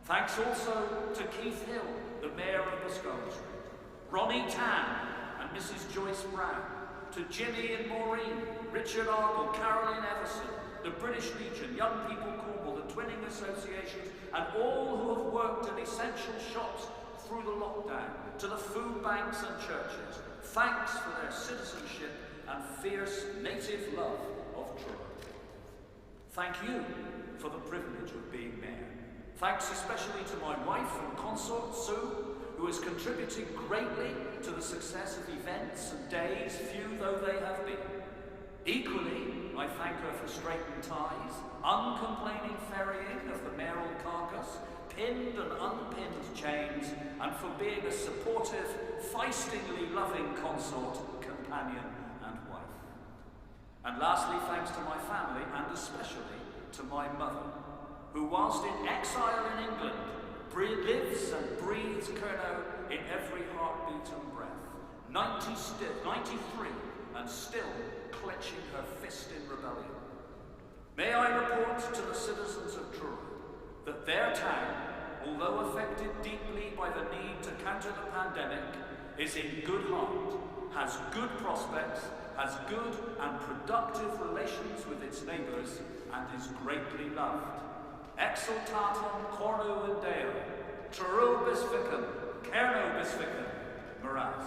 Thanks also to Keith Hill, the Mayor of Boscombe Street, Ronnie Tan and Mrs. Joyce Brown, to Jimmy and Maureen, Richard Argle, Caroline Everson, the British Legion, Young People Cornwall, the Twinning Associations, and all who have worked in essential shops through the lockdown, to the food banks and churches. Thanks for their citizenship and fierce native love of Truro. Thank you for the privilege of being mayor. Thanks especially to my wife and consort, Sue, who is contributing greatly to the success of events and days, few though they have been. Equally, I thank her for straightened ties, uncomplaining ferrying of the mayoral carcass, pinned and unpinned chains, and for being a supportive, feistingly loving consort, companion, and wife. And lastly, thanks to my family, and especially to my mother, who, whilst in exile in England, lives and breathes Kernow in every heartbeat and breath, 93, and still clenching her fist in rebellion. May I report to the citizens of Truro that their town, although affected deeply by the need to counter the pandemic, is in good heart, has good prospects, has good and productive relations with its neighbours, and is greatly loved. Exultatum cornu and deo, Truro bis vicum, Kernow bis vicum, Miraz.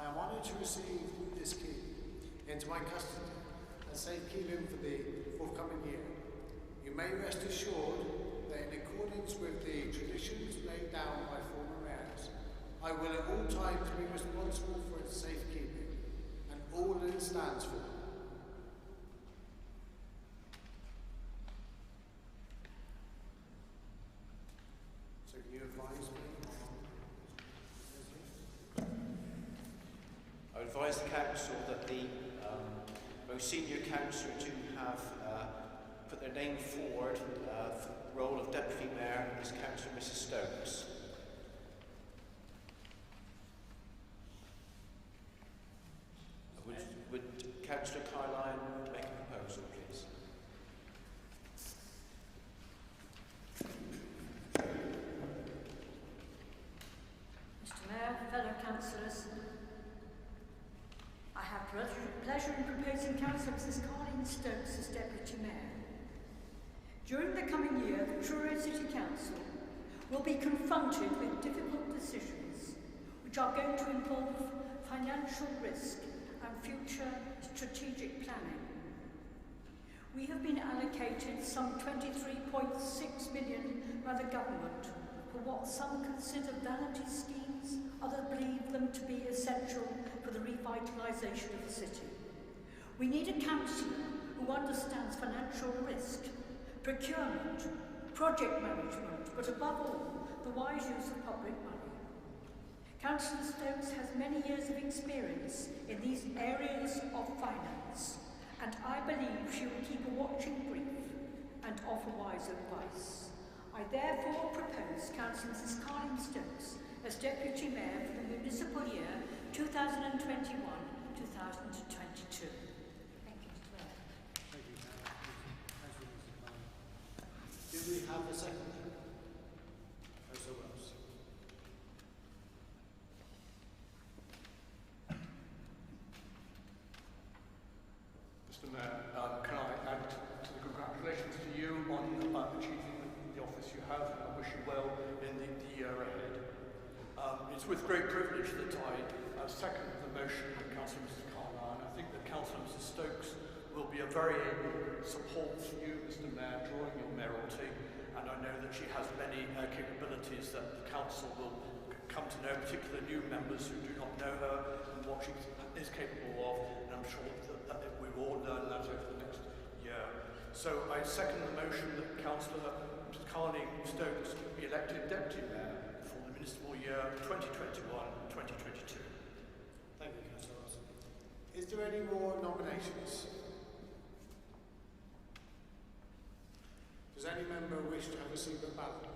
I am honoured to receive this key into my custody and safekeeping for the forthcoming year. You may rest assured that in accordance with the traditions laid down by former mayors, I will at all times be responsible for its safekeeping and all that it stands for. So can you advise me? I advise the council that the most senior councillor to have put their name forward for the role of Deputy Mayor is Councillor Mrs Stokes. Would Councillor Carline make a proposal, please? Mr Mayor, fellow councillors, I have pleasure in proposing Councillor Mrs Carline Stokes as Deputy Mayor. During the coming year, the Truro City Council will be confronted with difficult decisions which are going to involve financial risk and future strategic planning. We have been allocated some 23.6 million by the government for what some consider vanity schemes, others believe them to be essential for the revitalisation of the city. We need a councillor who understands financial risk, procurement, project management, but above all, the wise use of public money. Councillor Stokes has many years of experience in these areas of finance, and I believe she will keep a watching brief and offer wise advice. I therefore propose Councillor Mrs. Colin Stokes as Deputy Mayor for the municipal year 2021-2022. Thank you, Mr. Mayor. Thank you, do we have a second? Councillor Wells. Mr. Mayor, can I add to the congratulations to you on achieving the office you have, and I wish you well in the year ahead. It's with great privilege that I second the motion of Councillor Mrs. Carnine. I think that Councillor Mrs. Stokes will be a very able support for you, Mr. Mayor, during your mayoralty, and I know that she has many capabilities that the council will come to know, particularly new members who do not know her and what she is capable of, and I'm sure that we will all learn that over the next year. So I second the motion that Councillor Mrs. Carney Stokes be elected Deputy Mayor for the municipal year 2021-2022. Thank you, Councillor Wells. Is there any more nominations? Does any member wish to have a secret ballot?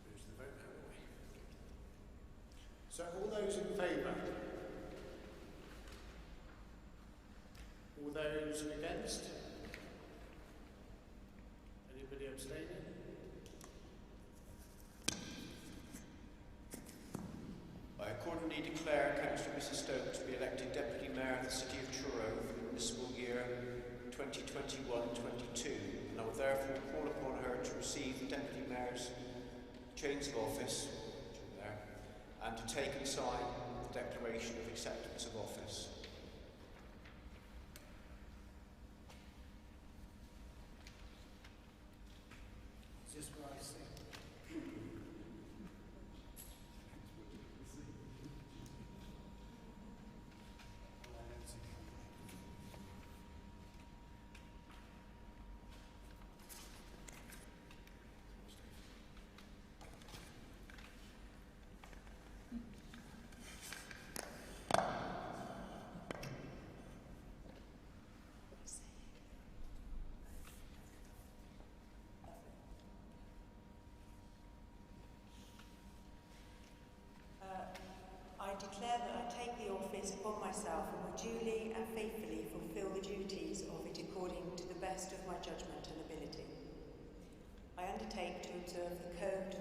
Moves the vote, haven't we? So all those in favour? All those against? Anybody abstaining? I accordingly declare Councillor Mrs. Stokes to be elected Deputy Mayor of the City of Truro for the municipal year 2021-22, and I will therefore call upon her to receive the Deputy Mayor's chains of office and to take and sign the Declaration of Acceptance of Office. Is this where I sing? I declare that I take the office upon myself and will duly and faithfully fulfil the duties of it according to the best of my judgment and ability. I undertake to observe the code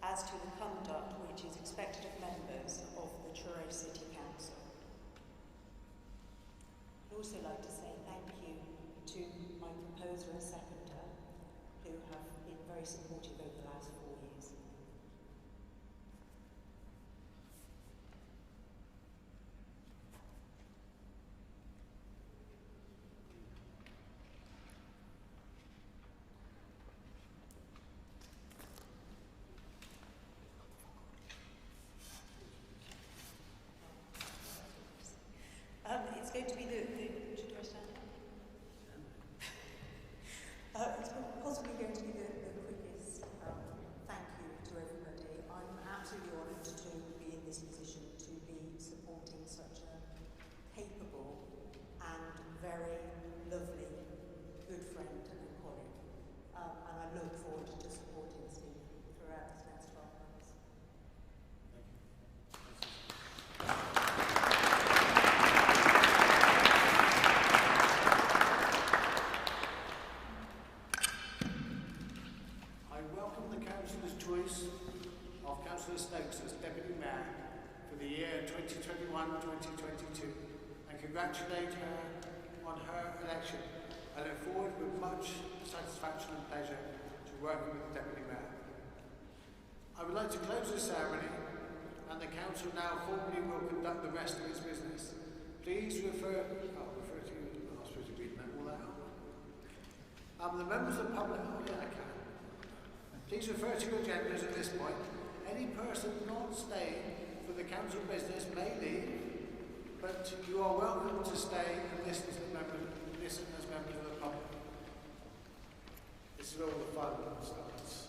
as to the conduct which is expected of members of the Truro City Council. I'd also like to say thank you to my proposer and seconder, who have been very supportive over the last 4 years. It's going to be should I stand up? It's possibly going to be the quickest thank you to everybody. I'm absolutely honoured to be in this position, to be supporting such a capable and very lovely good friend and colleague. And I look forward to supporting Steve throughout this next 12 months. Choice of Councillor Stokes as Deputy Mayor for the year 2021-2022 and congratulate her on her election. I look forward with much satisfaction and pleasure to working with the Deputy Mayor. I would like to close the ceremony, and the Council now formally will conduct the rest of its business. Please refer to, I was supposed to read all that out. The members of the public, I can. Please refer to your agendas at this point. Any person not staying for the council business may leave, but you are welcome to stay and listen as members of the public. This is all the fun that starts.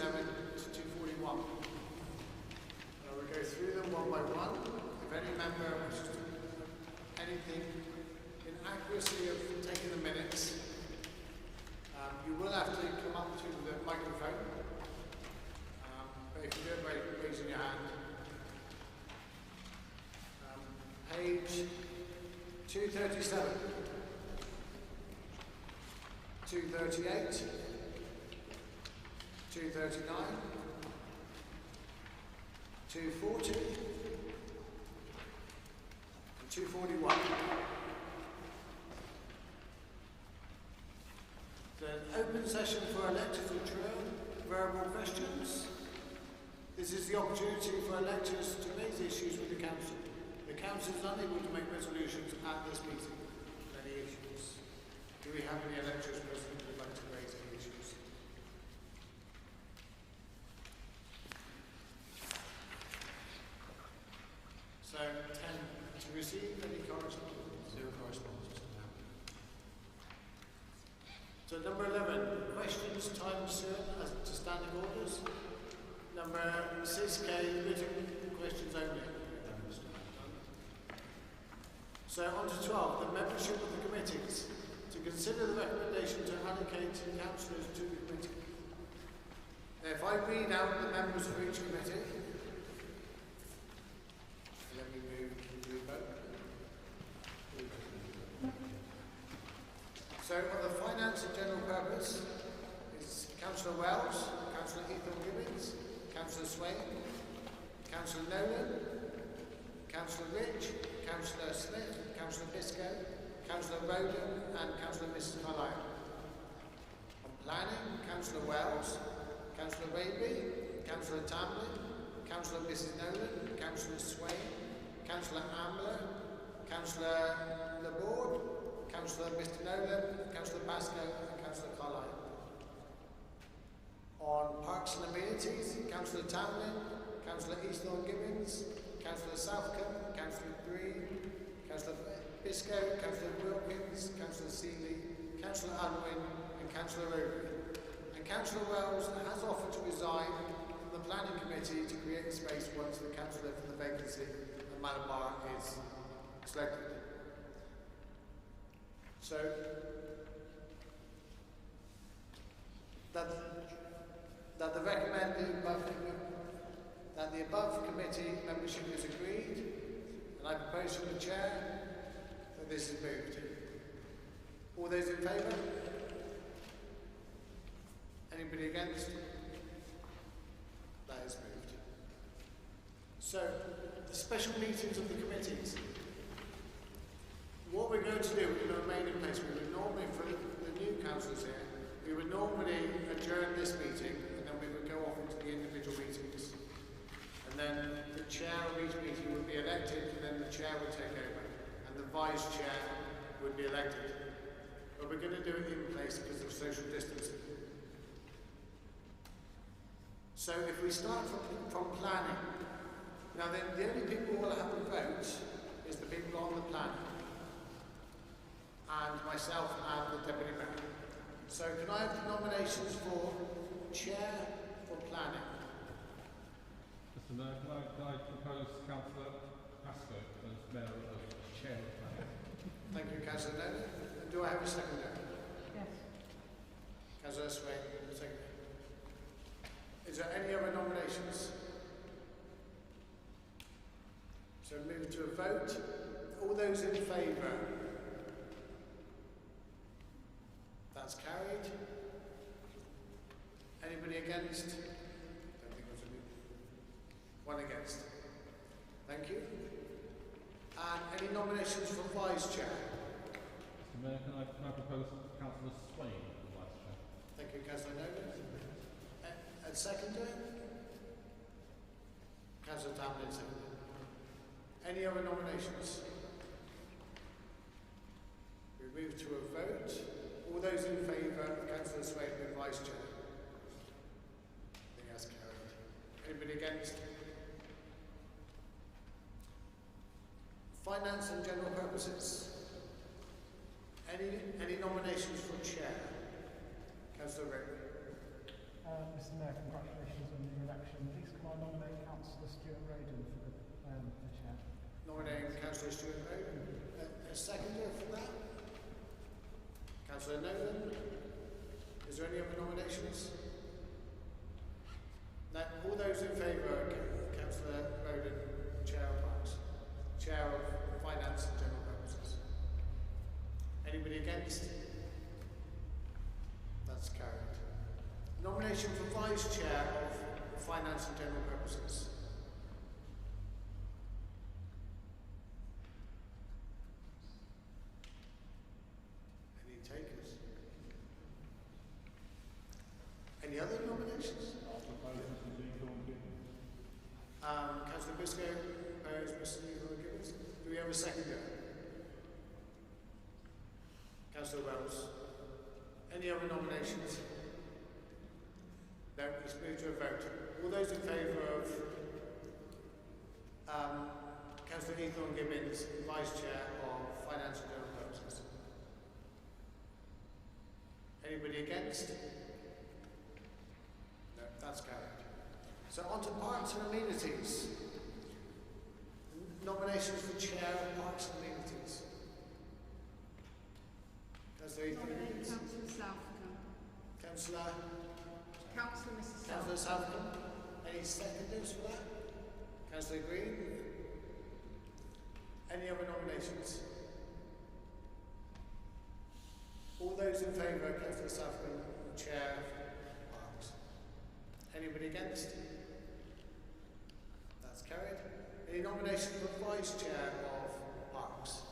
237 to 241. We'll go through them one by one. If any member wishes to anything in accuracy of taking the minutes, you will have to come up to the microphone. But if you do it by raising your hand. Page 237, 238, 239, 240, and 241. Then open session for electors of Truro, verbal questions. This is the opportunity for electors to raise issues with the council. The council is unable to make resolutions at this meeting. Any issues? Do we have any electors present who would like to raise any issues? So, 10 to receive any correspondence? No correspondence. So, number 11, questions, time served as to standing orders. Number 6K, written questions only. So on to 12, the membership of the committees. To consider the recommendation to allocate councillors to the committee. Now, if I read out the members of each committee, let me move the vote. So on the finance and general purpose is Councillor Wells, Councillor Ethan Gibbons, Councillor Swain, Councillor Nolan, Councillor Rich, Councillor Smith, Councillor Biscoe, Councillor Rowland and Councillor Mrs Carlyle. On planning, Councillor Wells, Councillor Raby, Councillor Tamlin, Councillor Mrs Nolan, Councillor Swain, Councillor Ambler, Councillor Laborde, Councillor Mr Nolan, Councillor Bascoe and Councillor Carlyle. On parks and amenities, Councillor Tamlin, Councillor Eastlawn Gibbons, Councillor Southcombe, Councillor Green, Councillor Biscoe, Councillor Wilkins, Councillor Seeley, Councillor Unwin and Councillor Overy. And Councillor Wells has offered to resign from the planning committee to create space once the councillor for the vacancy of Malabar is selected. So, that the above committee membership is agreed, and I propose to the chair that this is moved. All those in favour? Anybody against? That is moved. So, the special meetings of the committees. What we're going to do, we're going to remain in place. We would normally, for the new councillors here, we would normally adjourn this meeting and then we would go off into the individual meetings. And then the chair of each meeting would be elected and then the chair would take over and the vice chair would be elected. But we're going to do it in place because of social distancing. So if we start from planning, now then the only people who will have a vote is the people on the planning. And myself and the Deputy Mayor. So can I have nominations for Chair for Planning? Mr Mayor, can I propose Councillor Pascoe as Mayor of Chair of Planning? Thank you, Councillor Nolan. And do I have a seconder? Yes. Councillor Swain, second. Is there any other nominations? So move to a vote. All those in favour? That's carried. Anybody against? Don't think there's one against. Thank you. And any nominations for Vice Chair? Mr Mayor, can I propose Councillor Swain as Vice Chair? Thank you, Councillor Nolan. And seconder? Councillor Tamlin, seconder. Any other nominations? We move to a vote. All those in favour of Councillor Swain being Vice Chair? I think that's carried. Anybody against? Finance and general purposes. Any nominations for Chair? Councillor Rick. Mr Mayor, congratulations. I nominate Councillor Stuart Roden for the chair. Nominating Councillor Stuart Roden. A seconder for that? Councillor Nolan. Is there any other nominations? No. All those in favour, Councillor Roden, Chair of Parks, Chair of Finance and General Purposes. Anybody against? That's carried. Nomination for Vice Chair of Finance and General Purposes. Any takers? Any other nominations? Councillor Biscoe, Mr. Gibbons. Do we have a seconder? Councillor Wells. Any other nominations? No, let's move to a vote. All those in favour of Councillor Ethan Gibbons, Vice Chair of Finance and General Purposes. Anybody against? No, that's carried. So on to Parks and Amenities. Nominations for Chair of Parks and Amenities. Councillor Ethan Gibbons. Councillor Southcombe. Councillor Mrs. Councillor Southcombe. Any seconders for that? Councillor Green. Any other nominations? All those in favour of Councillor Southcombe, Chair of Parks. Anybody against? That's carried. Any nomination for Vice Chair of Parks?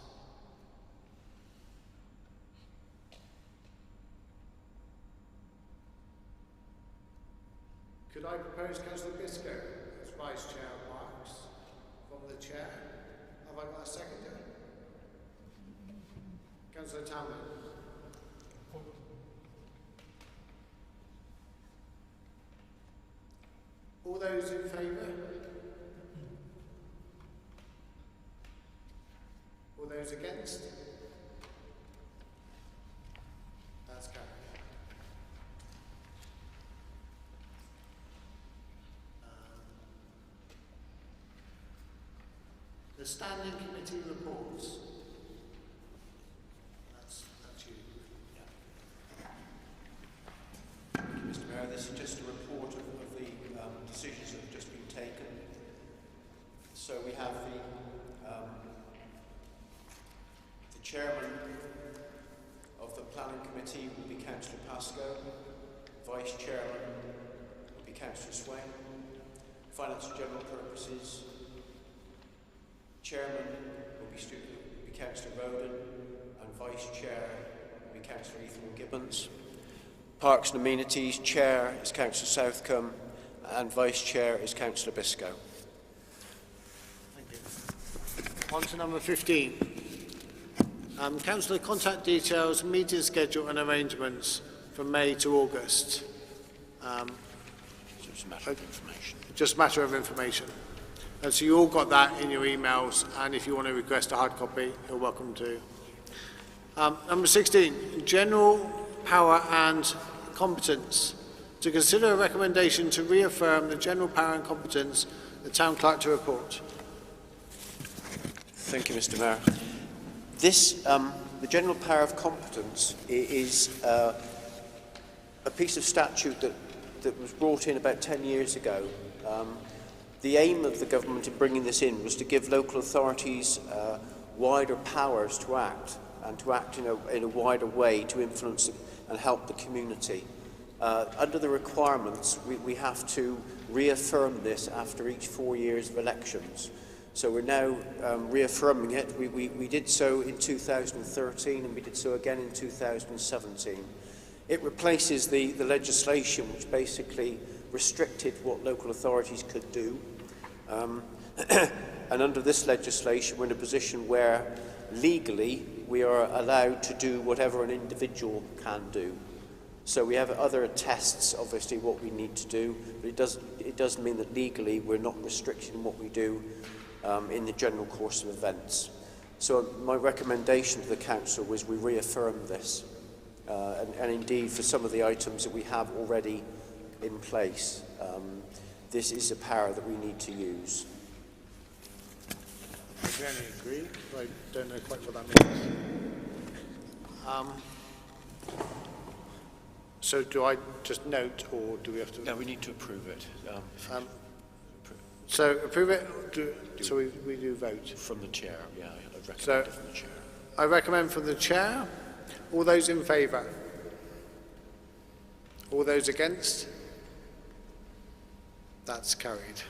Could I propose Councillor Biscoe as Vice Chair of Parks from the Chair? Have I got a seconder? Councillor Townley. All those in favour? All those against? That's carried. The Standing Committee reports. That's you. Thank you, Mr. Mayor. This is just a report of the decisions that have just been taken. So we have the chairman of the Planning Committee will be Councillor Pascoe. Vice chairman will be Councillor Swain. Finance and General Purposes. Chairman will be Councillor Roden, and Vice Chair will be Councillor Ethan Gibbons. Parks and Amenities, Chair is Councillor Southcombe, and Vice Chair is Councillor Biscoe. Thank you. On to number 15. Councillor, contact details, meeting schedule and arrangements from May to August. Just a matter of information. Just a matter of information. And so you all got that in your emails, and if you want to request a hard copy, you're welcome to. Number 16, general power and competence. To consider a recommendation to reaffirm the general power and competence, the Town Clerk to report. Thank you, Mr. Mayor. This, the general power of competence is a piece of statute that was brought in about 10 years ago. The aim of the government in bringing this in was to give local authorities wider powers to act, and to act in a wider way to influence and help the community. Under the requirements, we have to reaffirm this after each 4 years of elections. So we're now reaffirming it. We did so in 2013 and we did so again in 2017. It replaces the legislation which basically restricted what local authorities could do. And under this legislation, we're in a position where legally we are allowed to do whatever an individual can do. So we have other tests, obviously, what we need to do, but it doesn't mean that legally we're not restricting what we do in the general course of events. So my recommendation to the Council was we reaffirm this, and indeed for some of the items that we have already in place. this is a power that we need to use. I generally agree. I don't know quite what that means. So do I just note, or do we have to? No, we need to approve it. So approve it, so we do vote. From the chair, yeah, I recommend So, it from the chair. I recommend from the chair. All those in favour? All those against? That's carried.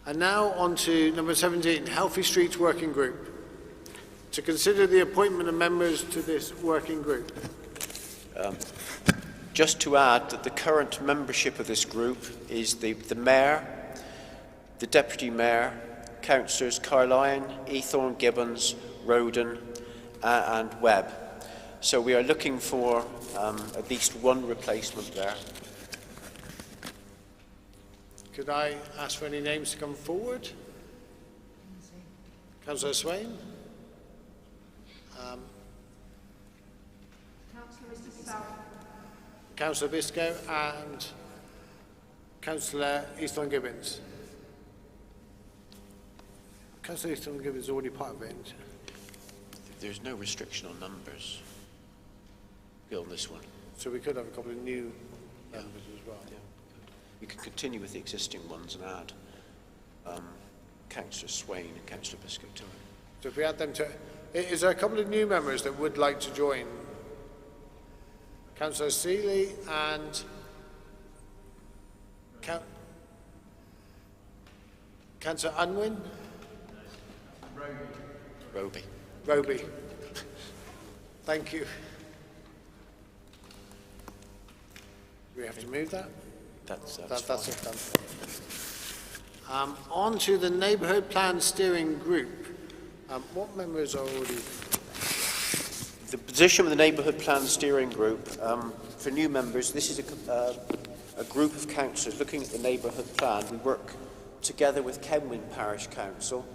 And now on to number 17, Healthy Streets Working Group. To consider the appointment of members to this working group. Just to add that the current membership of this group is the Mayor, the Deputy Mayor, Councillors Carlyon, Ethorne, Gibbons, Roden and Webb. So we are looking for at least one replacement there. Could I ask for any names to come forward? Councillor Swain? Councillor Mr South. Councillor Biscoe and Councillor Easton Gibbons. Councillor Easton Gibbons is already part of it. There's no restriction on numbers on this one. So we could have a couple of new members as well. Yeah. We can continue with the existing ones and add Councillor Swain and Councillor Biscoe to it. So if we add them to... Is there a couple of new members that would like to join? Councillor Seeley and... Councillor Unwin? Roby. Roby. Thank you. Do we have to move that? That's That's it done. On to the Neighbourhood Plan Steering Group. What members are already... The position of the Neighbourhood Plan Steering Group, for new members, this is a group of councillors looking at the neighbourhood plan. We work together with Kenwyn Parish Council,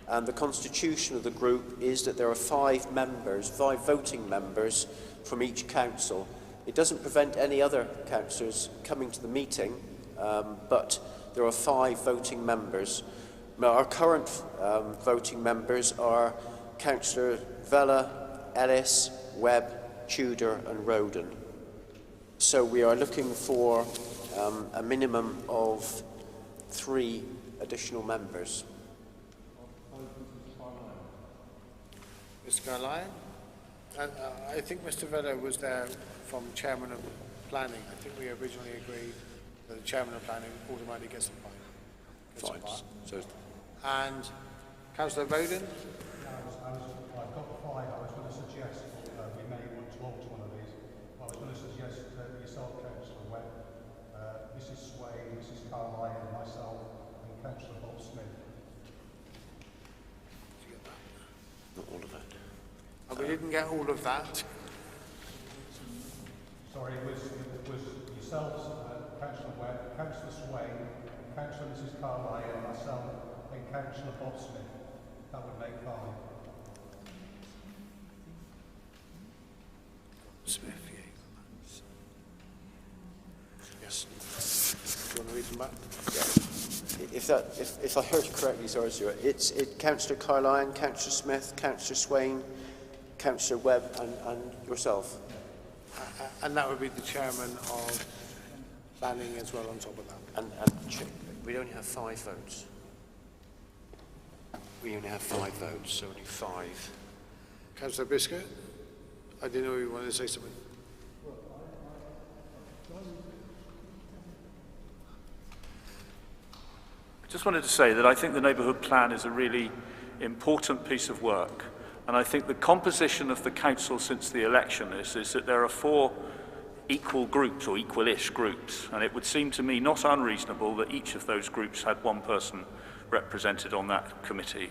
and the constitution of the group is that there are 5 members, 5 voting members from each council. It doesn't prevent any other councillors coming to the meeting, but there are 5 voting members. Now, our current voting members are Councillor Vella, Ellis, Webb, Tudor and Roden. So we are looking for a minimum of 3 additional members. Mr. Carlyon? I think Mr. Vella was there from Chairman of Planning. I think we originally agreed that the Chairman of Planning automatically gets the point. Fine. So, and Councillor Roden? I've got 5. I was going to suggest we may want to alter one of these. I was going to suggest yourself, Councillor Webb, Mrs Swain, Mrs Carlyon, myself, and Councillor Bob Smith. not all of that. And we didn't get all of that. Sorry, it was yourselves, Councillor Webb, Councillor Swain, Councillor Mrs Carlyon, myself, and Councillor Bob Smith. That would make 5. Smith, yes. Do you want to read them back? Yeah. If I heard you correctly, sorry, Stuart, it's Councillor Carlyon, Councillor Smith, Councillor Swain, Councillor Webb, and yourself. And that would be the chairman of planning as well on top of that. And we only have 5 votes. We only have 5 votes, so only 5. Councillor Biscuit? I didn't know you wanted to say something. I just wanted to say that I think the neighbourhood plan is a really important piece of work. And I think the composition of the council since the election is that there are 4 equal groups or equal-ish groups. And it would seem to me not unreasonable that each of those groups had 1 person represented on that committee.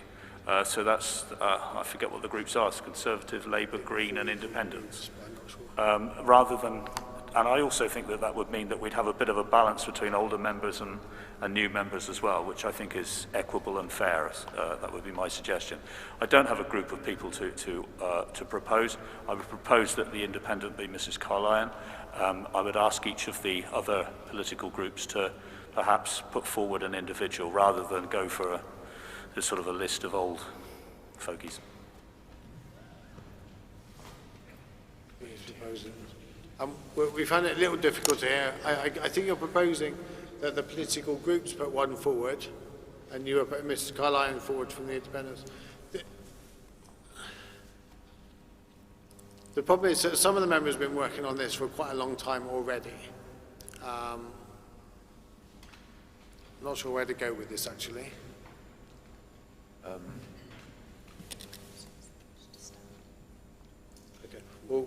So that's, I forget what the groups are, Conservative, Labour, Green and Independents. Rather than, and I also think that that would mean that we'd have a bit of a balance between older members and new members as well, which I think is equitable and fair. That would be my suggestion. I don't have a group of people to propose. I would propose that the independent be Mrs. Carlyon. I would ask each of the other political groups to perhaps put forward an individual rather than go for a sort of a list of old fogies. We found it a little difficult here. I think you're proposing that the political groups put one forward, and you are putting Mrs. Carlyon forward from the Independents. The problem is that some of the members have been working on this for quite a long time already. I'm not sure where to go with this, actually. Okay. Well,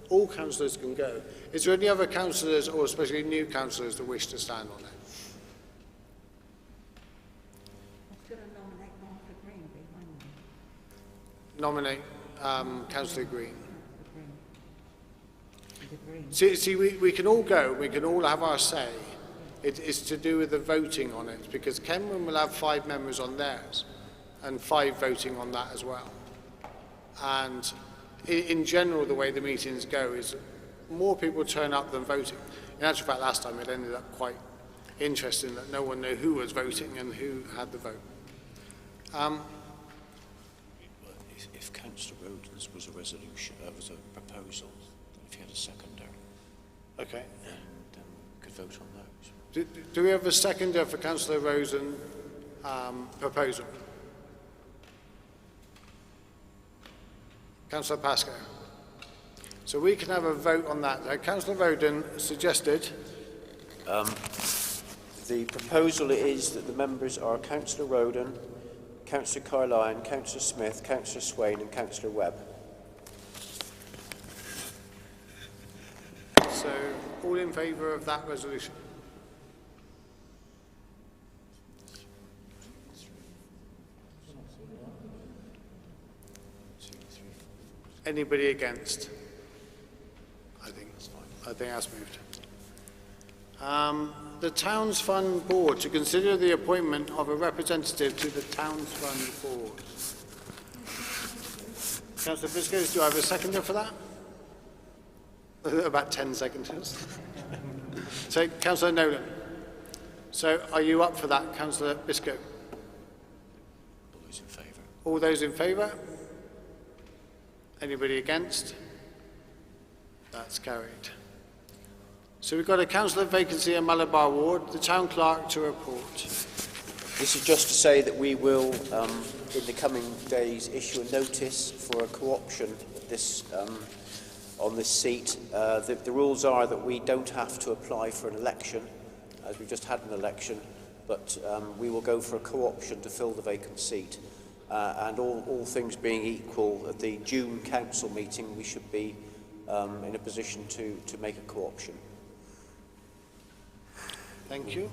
all councillors can go. Is there any other councillors, or especially new councillors, that wish to stand on it? I was going to nominate Martha Green behind me. Nominate Councillor Green. The Green. See, we can all go, we can all have our say. It's to do with the voting on it, because Kenmore will have 5 members on theirs, and 5 voting on that as well. And in general, the way the meetings go is more people turn up than voting. In actual fact, last time it ended up quite interesting that no one knew who was voting and who had the vote. If Councillor Rodens was a resolution, was a proposal, if you had a seconder, Okay. then we could vote on those. Do we have a seconder for Councillor Rosen proposal? Councillor Pascoe. So we can have a vote on that. Councillor Roden suggested. The proposal is that the members are Councillor Roden, Councillor Carlyon, Councillor Smith, Councillor Swain and Councillor Webb. So all in favour of that resolution? Anybody against? I think that's moved. The Towns Fund Board, to consider the appointment of a representative to the Towns Fund Board. Councillor Biscoes, do I have a seconder for that? About 10 seconders. So, Councillor Nolan. So, are you up for that, Councillor Biscoe? All those in favour? All those in favour? Anybody against? That's carried. So we've got a councillor vacancy in Malabar Ward. The town clerk to report. This is just to say that we will, in the coming days, issue a notice for a co-option on this seat. The rules are that we don't have to apply for an election, as we've just had an election, but we will go for a co-option to fill the vacant seat. And all things being equal, at the June council meeting, we should be in a position to make a co-option. Thank you.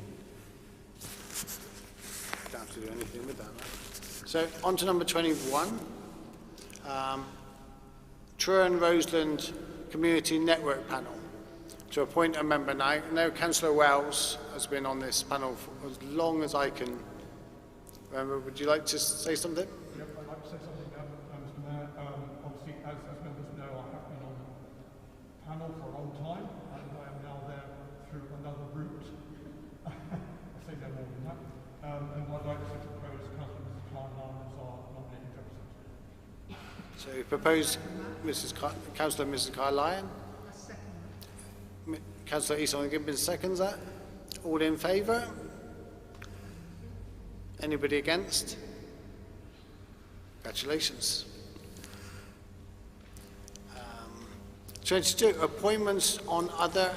Don't have to do anything with that, right? So, on to number 21. Truro and Roseland Community Network Panel. To appoint a member now. I know Councillor Wells has been on this panel for as long as I can remember. Would you like to say something? Yep, I'd like to say something, Mr Mayor. Obviously, as members know, I have been on the panel for a long time, and I am now there through another route. I say no more than that. And I'd like to propose Councillor Mrs Carlyon as our nominating representative. So you propose Councillor Mrs Carlyon. Councillor Easton Gibbons seconds that. All in favour? Anybody against? Congratulations. 22. Appointments on other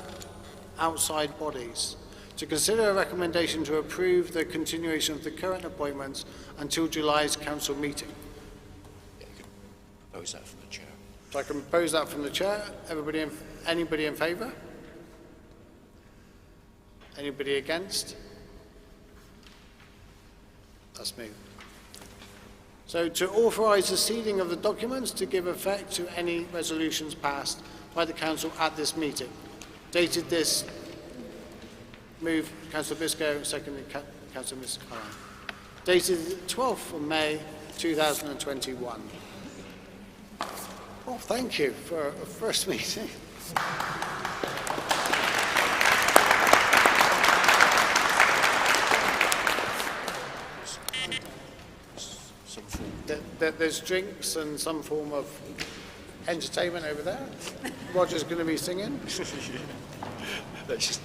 outside bodies. To consider a recommendation to approve the continuation of the current appointments until July's council meeting. Yeah, you can propose that from the chair. So I can propose that from the chair. Anybody in favour? Anybody against? That's me. So to authorise the sealing of the documents to give effect to any resolutions passed by the council at this meeting. Dated this, move Councillor Biscoe, seconded Councillor Mr. Carlyon. Dated the 12th of May 2021. Well, thank you for a first meeting. some form. There's drinks and some form of entertainment over there. Roger's going to be singing. Let's just